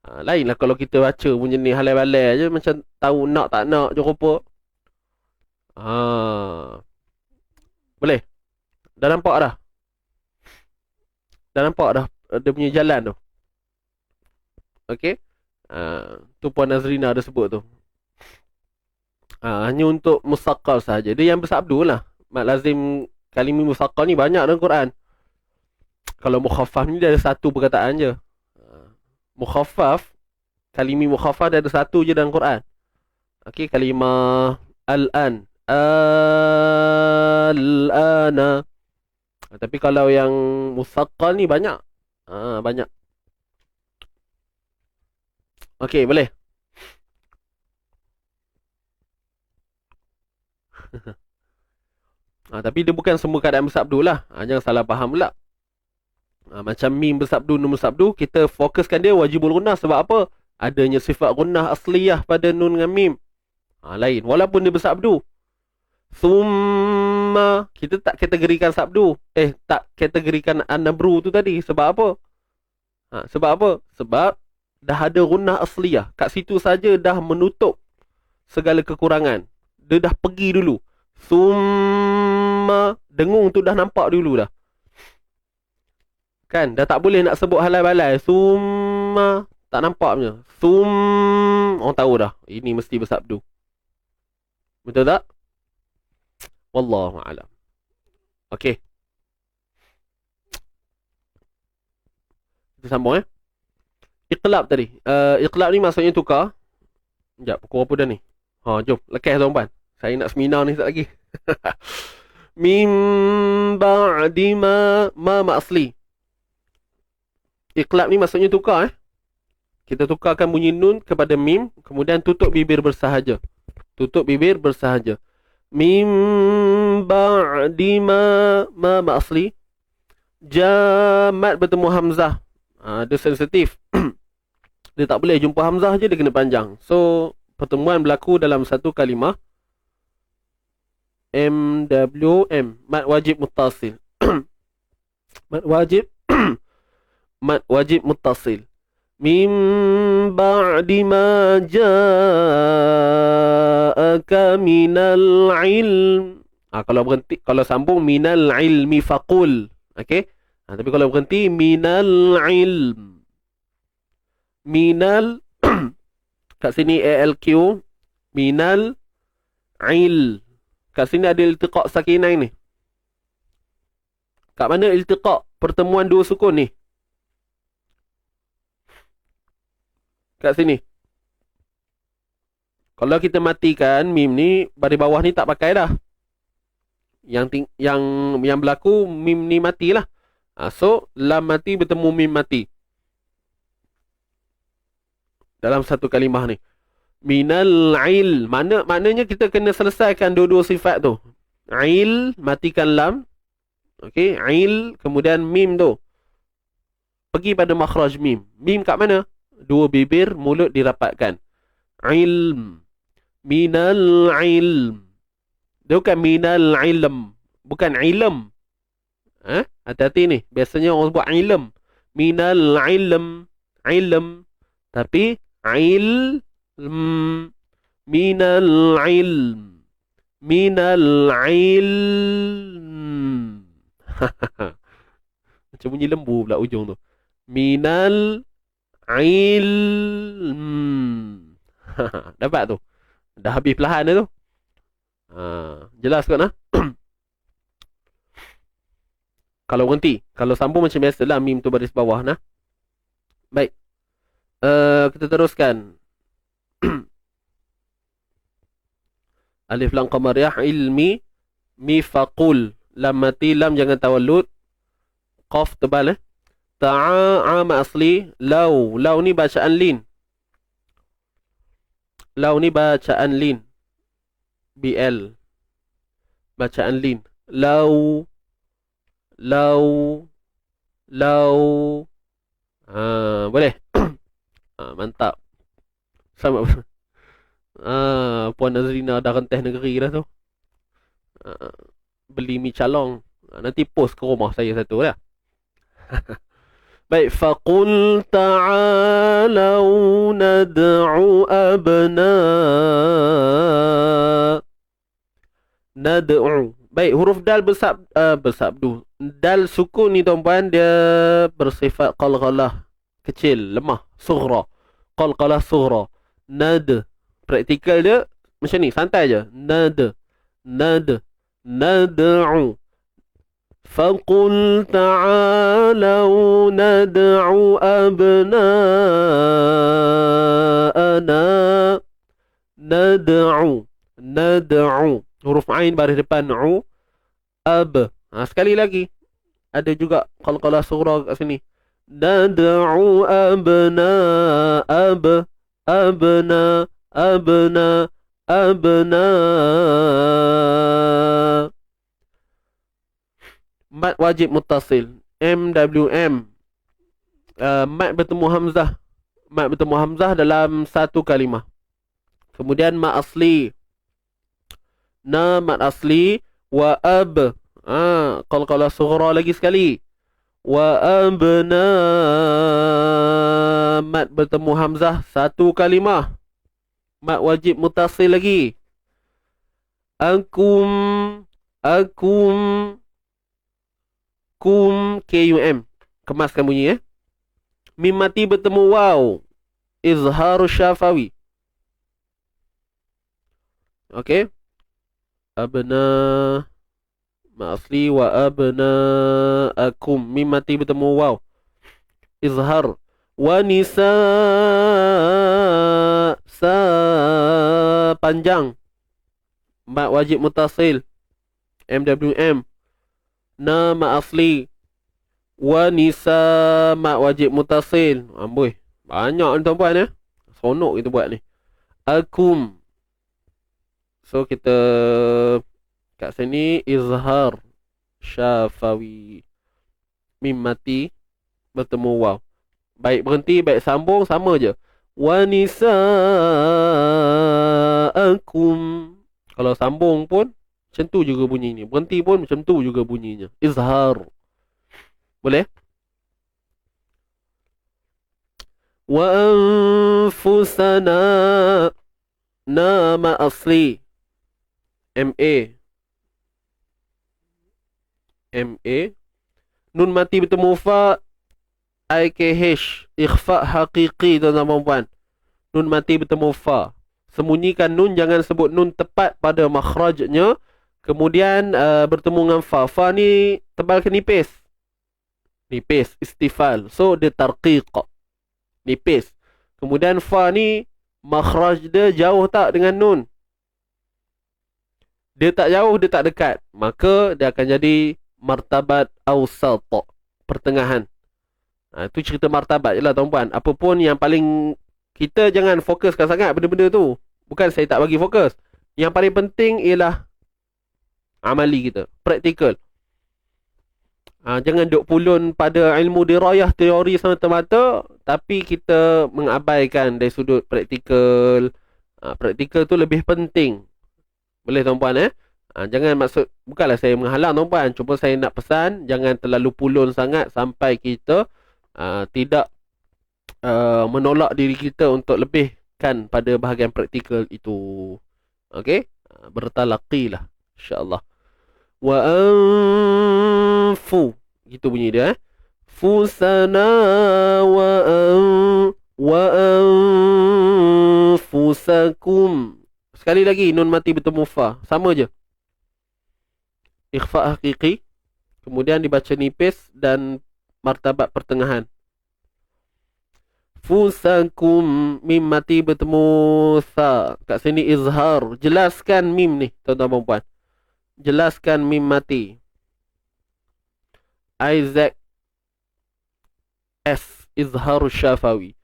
Lainlah kalau kita baca punya ni halai-balai je, macam tahu nak tak nak je rupa. Boleh? Dah nampak dah? Dah nampak dah dia punya jalan tu. Okey. Tu Puan Nazrina ada sebut tu. Hanya untuk musaqqal sahaja. Dia yang bersabdu lah. Mat lazim kalimi musaqqal ni banyak dalam Quran. Kalau mukhaffaf ni dia ada satu perkataan je. Mukhaffaf, kalimi mukhaffaf dia ada satu je dalam Quran. Okey, kalimah al-an. Al-ana. Tapi kalau yang musaqqal ni banyak. Banyak. Okey, boleh. Tapi dia bukan semua keadaan bersabdu lah. Jangan salah faham pula. Macam mim bersabdu, nun bersabdu, kita fokuskan dia wajibul gunnah. Sebab apa? Adanya sifat gunnah asliyah pada nun dengan mim. Lain. Walaupun dia bersabdu. Summa, kita tak kategorikan sabdu. Tak kategorikan an-nabru tu tadi. Sebab apa? Sebab apa? Sebab dah ada gunnah asliyah. Kat situ saja dah menutup segala kekurangan. Dia dah pergi dulu. Summa, dengung tu dah nampak dulu dah. Kan? Dah tak boleh nak sebut halai-balai. Summa, tak nampak punya. Orang tahu dah. Ini mesti bersabdu. Betul tak? Wallahu a'lam. Okey. Kita sambung Iqlab tadi. Iqlab ni maksudnya tukar. Sekejap, pukul apa dah ni? Jom. Lekas tuan-puan. Saya nak seminar ni sekejap lagi. Min ba'di ma asli. Iqlab ni maksudnya tukar. Kita tukarkan bunyi nun kepada mim. Kemudian tutup bibir bersahaja. Tutup bibir bersahaja. Min ba'di ma asli. Jamat bertemu hamzah. Dia sensitif. Dia tak boleh jumpa hamzah je, dia kena panjang. So, pertemuan berlaku dalam satu kalimah. MWM. Mad wajib muttasil. Mad wajib. Mad wajib muttasil. Min ba'di ma ja'aka minal ilm. Kalau berhenti, kalau sambung minal ilmi faqul. Okey? Tapi kalau berhenti minal ilm. Minal kat sini ALQ, minal il. Kat sini ada iltiqa' sakinain ni. Kat mana iltiqa' pertemuan dua sukun ni? Kat sini. Kalau kita matikan mim ni, baris bawah ni tak pakai dah. Yang berlaku mim ni matilah. So lam mati bertemu mim mati. Dalam satu kalimah ni. Minal il. Maknanya kita kena selesaikan dua-dua sifat tu. Il, matikan lam. Okey, il, kemudian mim tu. Pergi pada makhraj mim. Mim kat mana? Dua bibir, mulut dirapatkan. Ilm. Minal ilm. Dia bukan minal ilm. Bukan ilm. Hati-hati ni. Biasanya orang sebut ilm. Minal ilm. Ilm. Tapi ilm. Minal ilm. Minal ilm. Macam bunyi lembu pula ujung tu. Minal ilm. Dapat tu. Dah habis perlahan dah tu. Jelas kot nah? Kalau berhenti. Kalau sambung macam biasalah, mim tu baris bawah nah. Baik. Kita teruskan. Alif lam qamariyah ilmi mifaqul. Lam mati, lam jangan tawallud. Qaf tebal Ta'a ma asli. Law. Law ni bacaan lin. Law ni bacaan lin. BL. Bacaan lin. Law. Law. Law. Boleh. Mantap. Sama. Puan Nazrina dah rentah negeri dah tu. Beli mi calong. Nanti post ke rumah saya satu dah. Baik. Faqul ta'alau nad'u nad'u. Baik, huruf dal bersabdu. Dal sukun ni tuan-puan, dia bersifat qalqalah, kecil, lemah, sughra. Qalqalah sughra. Nad. Praktikal dia macam ni, santai je. Nad. Nad'u. Faqul ta'alau nad'u abna'ana. Nad'u. Huruf ain baris depan u. Ab. Sekali lagi. Ada juga qalqalah sughra kat sini. Nad'u abna. Mad wajib muttasil. MWM. Mad bertemu hamzah. Mad bertemu hamzah dalam satu kalimah. Kemudian mad asli. Na mad asli. Wa ab. Qalqalah sughra lagi sekali. Wa abna. Mad bertemu hamzah satu kalimah. Mad wajib muttasil lagi. Akum. Kum. KUM. Kemaskan bunyi Mim mati bertemu waw. Izharu syafawi. Okey. Abna. Ma asli wa abna akum. Mim mati bertemu waw. Izhar. Wa nisa sa panjang. Mat wajib mutasil. MWM. Nama asli. Wa nisa mat wajib mutasil. Amboi. Banyak ni tuan-puan ya. Sonok kita buat ni. Akum. So kita kat sini izhar syafawi. Mim mati bertemu waw. Baik berhenti, baik sambung, sama je. Wa nisa'akum. Kalau sambung pun macam tu juga bunyi ni. Berhenti pun macam tu juga bunyinya. Izhar. Boleh? Wa anfusana. Nama asli. MA. MA. Nun mati bertemu fa. IKH. Ikhfa hakiki tuan-tuan dan puan. Nun mati bertemu fa. Sembunyikan nun, jangan sebut nun tepat pada makhrajnya. Kemudian bertemu dengan fa. Fa ni tebal ke nipis? Nipis, istifal. So dia tarqiq. Nipis. Kemudian fa ni makhraj dia jauh tak dengan nun? Dia tak jauh, dia tak dekat. Maka dia akan jadi martabat awsat, pertengahan. Itu cerita martabat je lah tuan-puan. Apapun yang paling, kita jangan fokuskan sangat benda-benda tu. Bukan saya tak bagi fokus. Yang paling penting ialah amali kita, praktikal. Jangan duk pulun pada ilmu dirayah, teori semata-mata, tapi kita mengabaikan dari sudut praktikal. Praktikal tu lebih penting. Boleh tuan-puan jangan maksud, bukanlah saya menghalang tuan-puan, cuma saya nak pesan jangan terlalu pulun sangat sampai kita tidak menolak diri kita untuk lebihkan pada bahagian praktikal itu. Okey, bertalaqilah insya-Allah. Wa anfu, gitu bunyi dia fusana wa anfusakum. Sekali lagi nun mati bertemu fa, sama je. Ikhfa hakiki, kemudian dibaca nipis dan martabat pertengahan. Fusakum, mim mati bertemu sa. Kat sini izhar. Jelaskan mim ni tuan-tuan dan puan. Jelaskan mim mati. Isaac S. Izhar syafawi.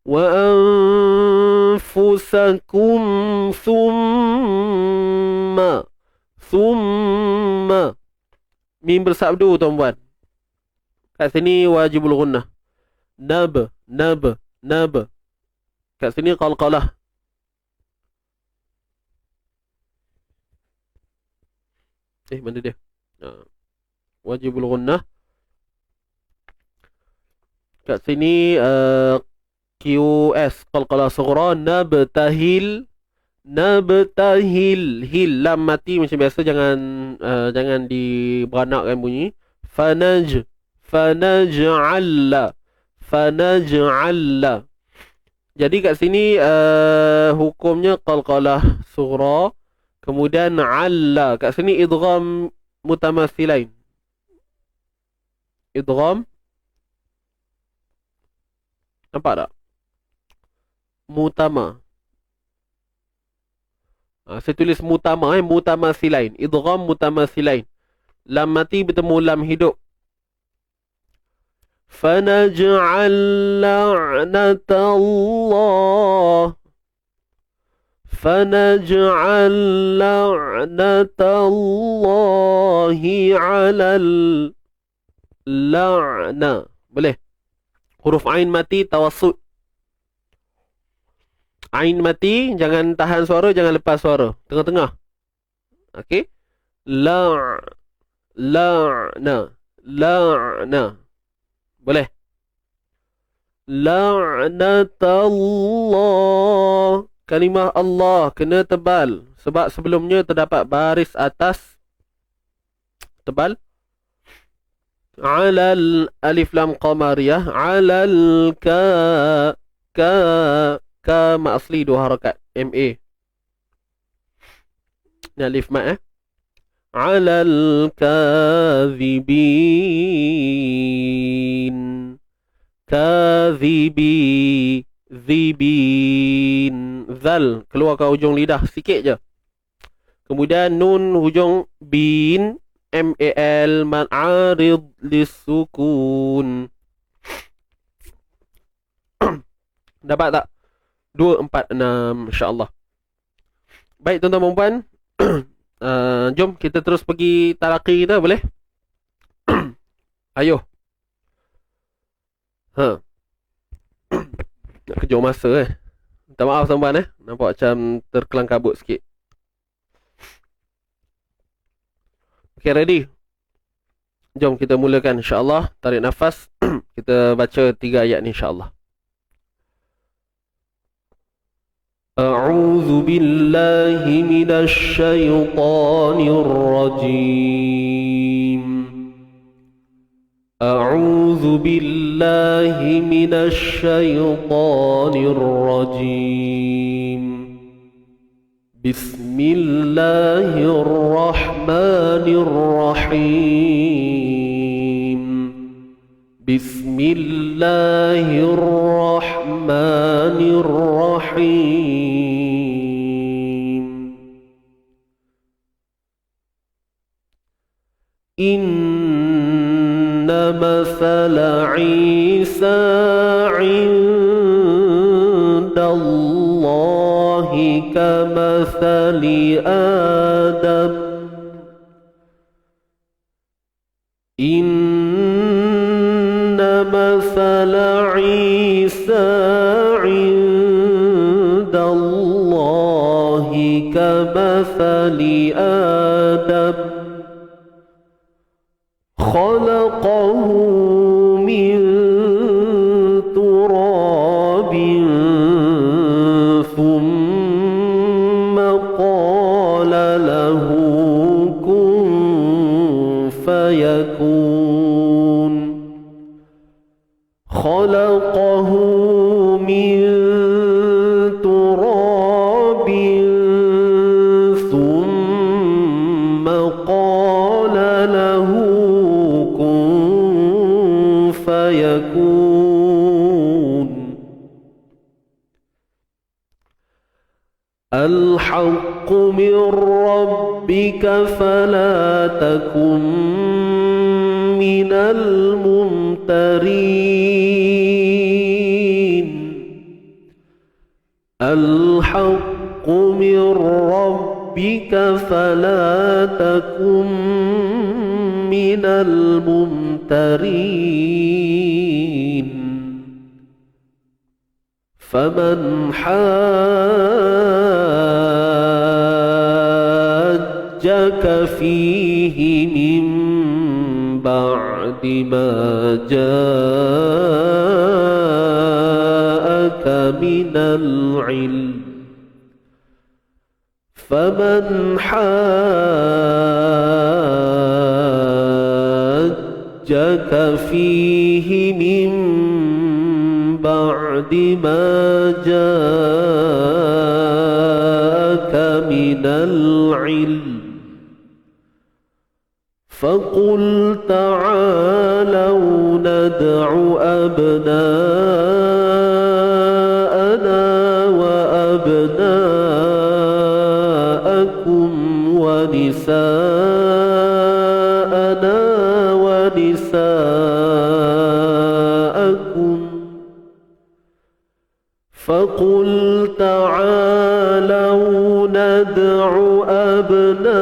Wa anfusakum thumma. Thumma. Mim bersabdu tuan-puan. Kat sini wajibul gunnah. Nab. Kat sini qalqalah. Mana dia? Wajibul gunnah. Kat sini QS qalqalah sughra. Nabtahil. Hil lam mati macam biasa, jangan diberanakkan bunyi. Fanaj'alla. Jadi kat sini hukumnya qalqalah sughra, kemudian 'alla. Kat sini idgham mutamatsilain. Idgham, nampak tak? Mutama. Saya tulis mutama, mutamatsilain. Idgham mutamatsilain. Lam mati bertemu lam hidup. فنجعل لعنة الله على اللعنة. Boleh. Huruf ain mati tawassut. Ain mati, jangan tahan suara, jangan lepas suara. Tengah-tengah. Okey. La'na. Boleh. La'natullah. Kalimah Allah kena tebal. Sebab sebelumnya terdapat baris atas tebal. Alal alif lam qamariyah. Alal ka ma asli 2 harakat. MA. Ni alif ma Alal kadhibin. Kadhibi, zibin. Zal, keluarkan hujung lidah sikit je. Kemudian nun hujung bin, mal, mad arid lisukun. Dapat tak? 2, 4, 6, insya-Allah. Baik tuan-tuan dan puan, jom kita terus pergi talaqi kita, boleh? Ayo. Nak kejut masa Minta maaf tuan-tuan nampak macam terkelang kabut sikit. Okay, ready? Jom kita mulakan insya-Allah. Tarik nafas. Kita baca 3 ayat ni insya-Allah. A'udzu billahi minasy syaithanir rajim. A'udzu billahi minasy syaithanir rajim. Bismillahirrahmanirrahim. Bismillahirrahmanirrahim. Inna mathala Isa 'indallahi kamathali Adam. Inna mathala Isa 'indallahi kamathali Adam. Khalaqahu min turabin thumma qala lahu kun fayakun. Khalaqahu min turabin thumma qala lahu فيكون. الحق من ربك فلا تكن من الممترين. الحق من ربك فلا تكن من الممترين. فمن حاجك فيه من بعد ما جاءك من العلم فمن حاجك فيه من بعد ما جاءك من العلم فقل تعالوا ندع أبناءنا وأبناءكم ونساءنا ونساءكم فقل تعالوا ندع أبناءنا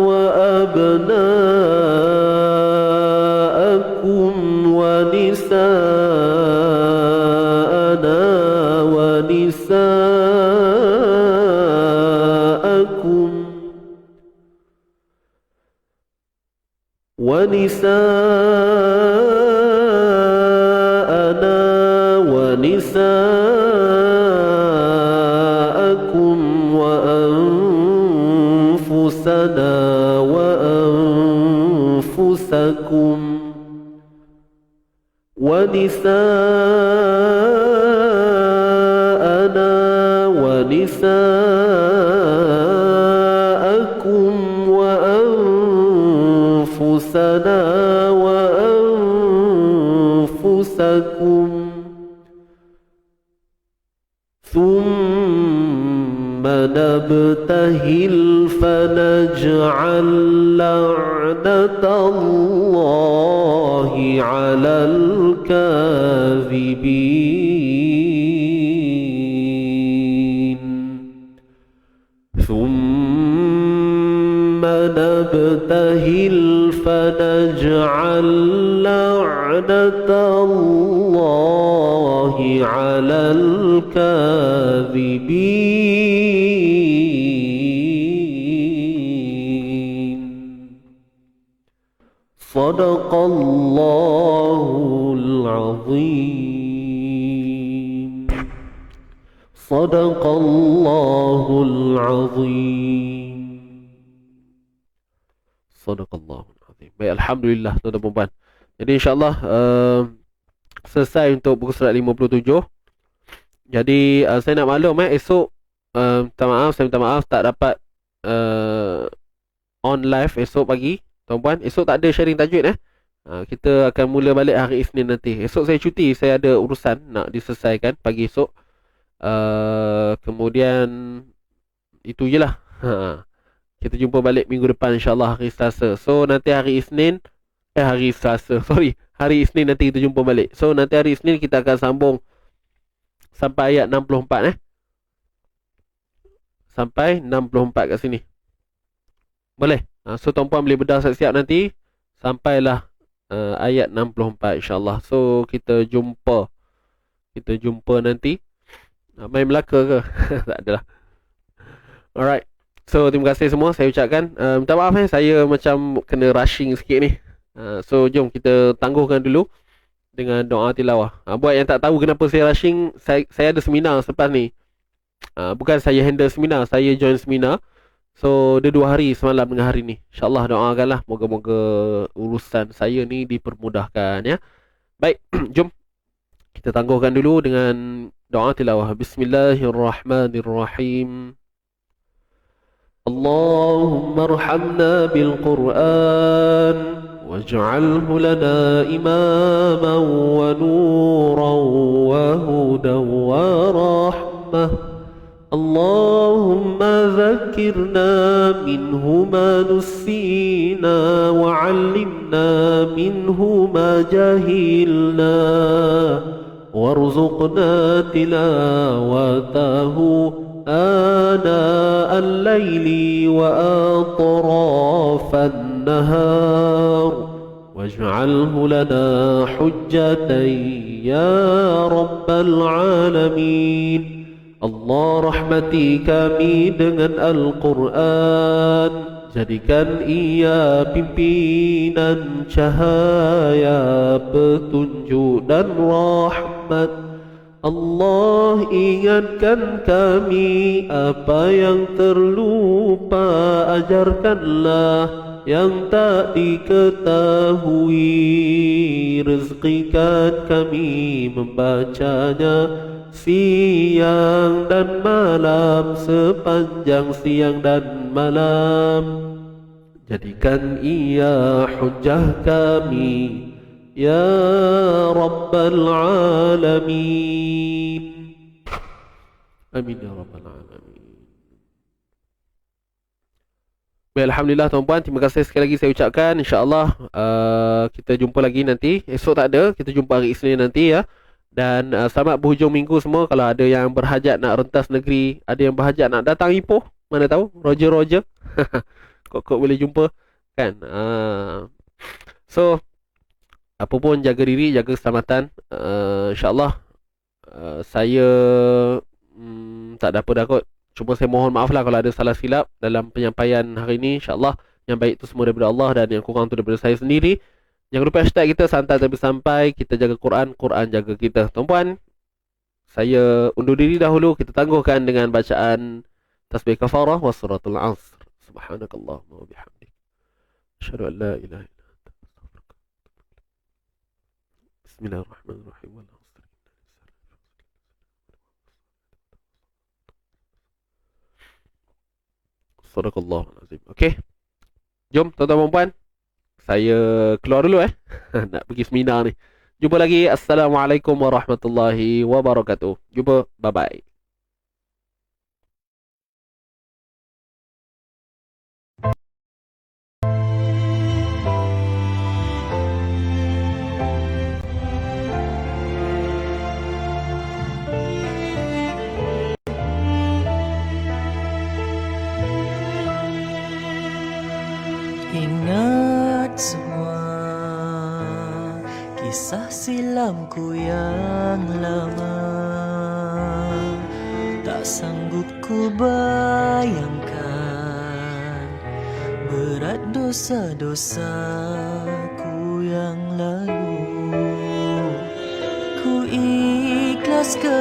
وأبناءكم ونساءنا ونساءكم ونساءكم وأنفسنا وأنفسكم ونساءنا ونساءكم وأنفسنا وأنفسكم أنفسكم ثم نبتهل فنجعل لعنة الله على الكاذبين ثم نبتهل فنجعل لعنة الله على الكاذبين صدق الله العظيم صدق الله العظيم Sadaqallahul azim. Baik, alhamdulillah tuan-tuan dan puan. Jadi insya-Allah selesai untuk buku surat 57. Jadi saya nak maklum esok saya minta maaf tak dapat on live esok pagi. Tuan-puan, esok tak ada sharing tajwid kita akan mula balik hari Isnin nanti. Esok saya cuti, saya ada urusan nak diselesaikan pagi esok. Kemudian itu je lah. Kita jumpa balik minggu depan insyaAllah hari Selasa. So nanti hari Isnin hari Selasa, hari Isnin nanti kita jumpa balik. So nanti hari Isnin kita akan sambung sampai ayat 64 sampai 64 kat sini. Boleh? So tuan-puan boleh bedah siap-siap nanti sampailah ayat 64 insyaAllah. So kita jumpa nanti. Main Melaka ke? Tak adalah. Alright. So terima kasih semua saya ucapkan. Minta maaf saya macam kena rushing sikit ni. So jom kita tangguhkan dulu dengan doa tilawah. Buat yang tak tahu kenapa saya rushing, saya ada seminar selepas ni. Bukan saya handle seminar, saya join seminar. So dia 2 hari, semalam dengan hari ni. InsyaAllah doakanlah moga-moga urusan saya ni dipermudahkan ya. Baik, jom kita tangguhkan dulu dengan doa tilawah. Bismillahirrahmanirrahim. اللهم ارحمنا بالقرآن واجعله لنا إماما ونورا وهدى ورحمة اللهم ذكرنا منه ما نسينا وعلمنا منه ما جهلنا وارزقنا تلاوته آناء الليل وأطراف النهار واجعله لنا حجة يا رب العالمين Allah rahmati kami dengan Al-Quran, jadikan ia pimpinan cahaya petunjuk dan rahmat. Allah ingatkan kami apa yang terlupa, ajarkanlah yang tak diketahui, rezekikan kami membacanya siang dan malam, sepanjang siang dan malam. Jadikan ia hujjah kami ya Rabbal Alamin. Amin ya Rabbal Alamin. Baik, alhamdulillah tuan-puan, terima kasih sekali lagi saya ucapkan. InsyaAllah kita jumpa lagi nanti. Esok tak ada, kita jumpa hari Isnin nanti ya. Dan selamat berhujung minggu semua. Kalau ada yang berhajat nak rentas negeri, ada yang berhajat nak datang Ipoh, mana tahu, Roger kok boleh jumpa kan. So apa pun, jaga diri, jaga keselamatan. InsyaAllah saya tak ada apa dah kot. Cuma saya mohon maaf lah kalau ada salah silap dalam penyampaian hari ini. InsyaAllah yang baik itu semua daripada Allah, dan yang kurang itu daripada saya sendiri. Jangan lupa hashtag kita santai tapi sampai. Kita jaga Quran, Quran jaga kita. Tuan-puan, saya undur diri dahulu. Kita tangguhkan dengan bacaan tasbih kafarah wa suratul asr. Subhanakallahumma wa bihamdik, asyhadu an la ilaha illa anta, astaghfiruka. Bismillahirrahmanirrahim. Sadaqallahul azim. Okey. Jom tuan-tuan dan puan, saya keluar dulu nak pergi seminar ni. Jumpa lagi. Assalamualaikum warahmatullahi wabarakatuh. Jumpa. Bye-bye. Ingat semua kisah silamku yang lama. Tak sanggup ku bayangkan berat dosa-dosaku yang lalu. Ku ikhlaskan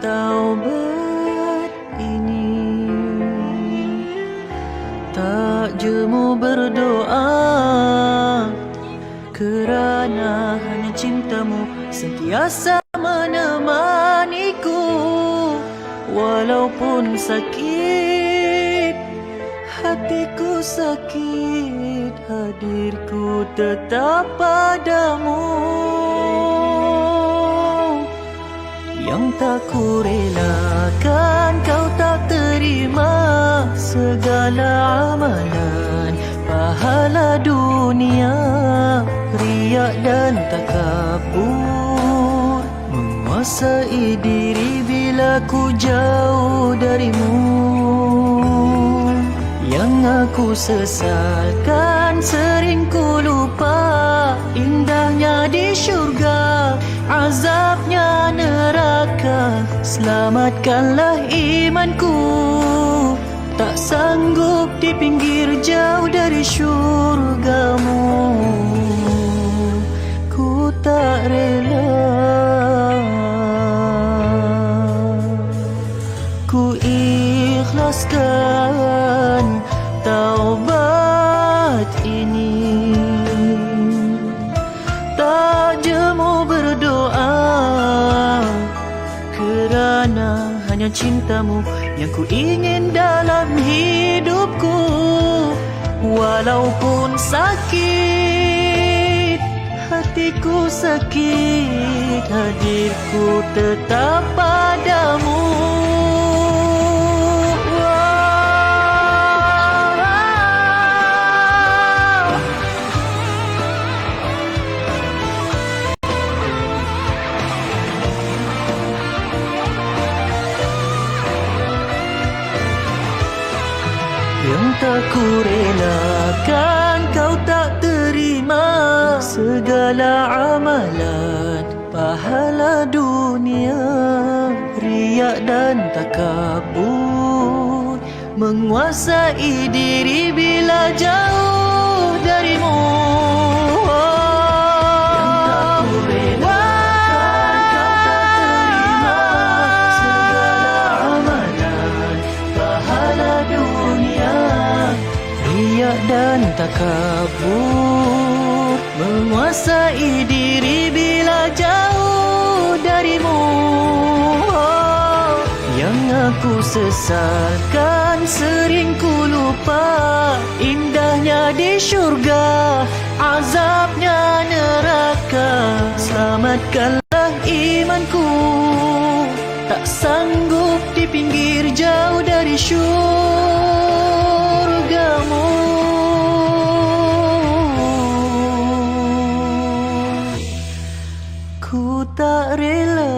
taubat ini, tak jemu berdoa, kerana hanya cintamu sentiasa menemaniku. Walaupun sakit, hatiku sakit, hadirku tetap padamu. Yang tak ku relakan kau tak terima, segala amalan pahala dunia, riak dan takabur menguasai diri bila ku jauh darimu. Yang aku sesalkan sering ku lupa, indahnya di syurga, azabnya neraka. Selamatkanlah imanku, tak sanggup di pinggir jauh dari syurgamu. Ku tak rela, ku ikhlaskan taubat ini, tak jemu berdoa, kerana hanya cintamu yang ku ingin dalam hidupku. Walaupun sakit, hatiku sakit, hadirku tetap padamu. Yang tak ku relakan kau tak terima, segala amalan pahala dunia, riak dan takabur menguasai diri bila jauh darimu. Dan takabur menguasai diri bila jauh darimu. Yang aku sesalkan sering ku lupa, indahnya di syurga, azabnya neraka. Selamatkanlah imanku, tak sanggup di pinggir jauh dari syurgamu. Ku tak rela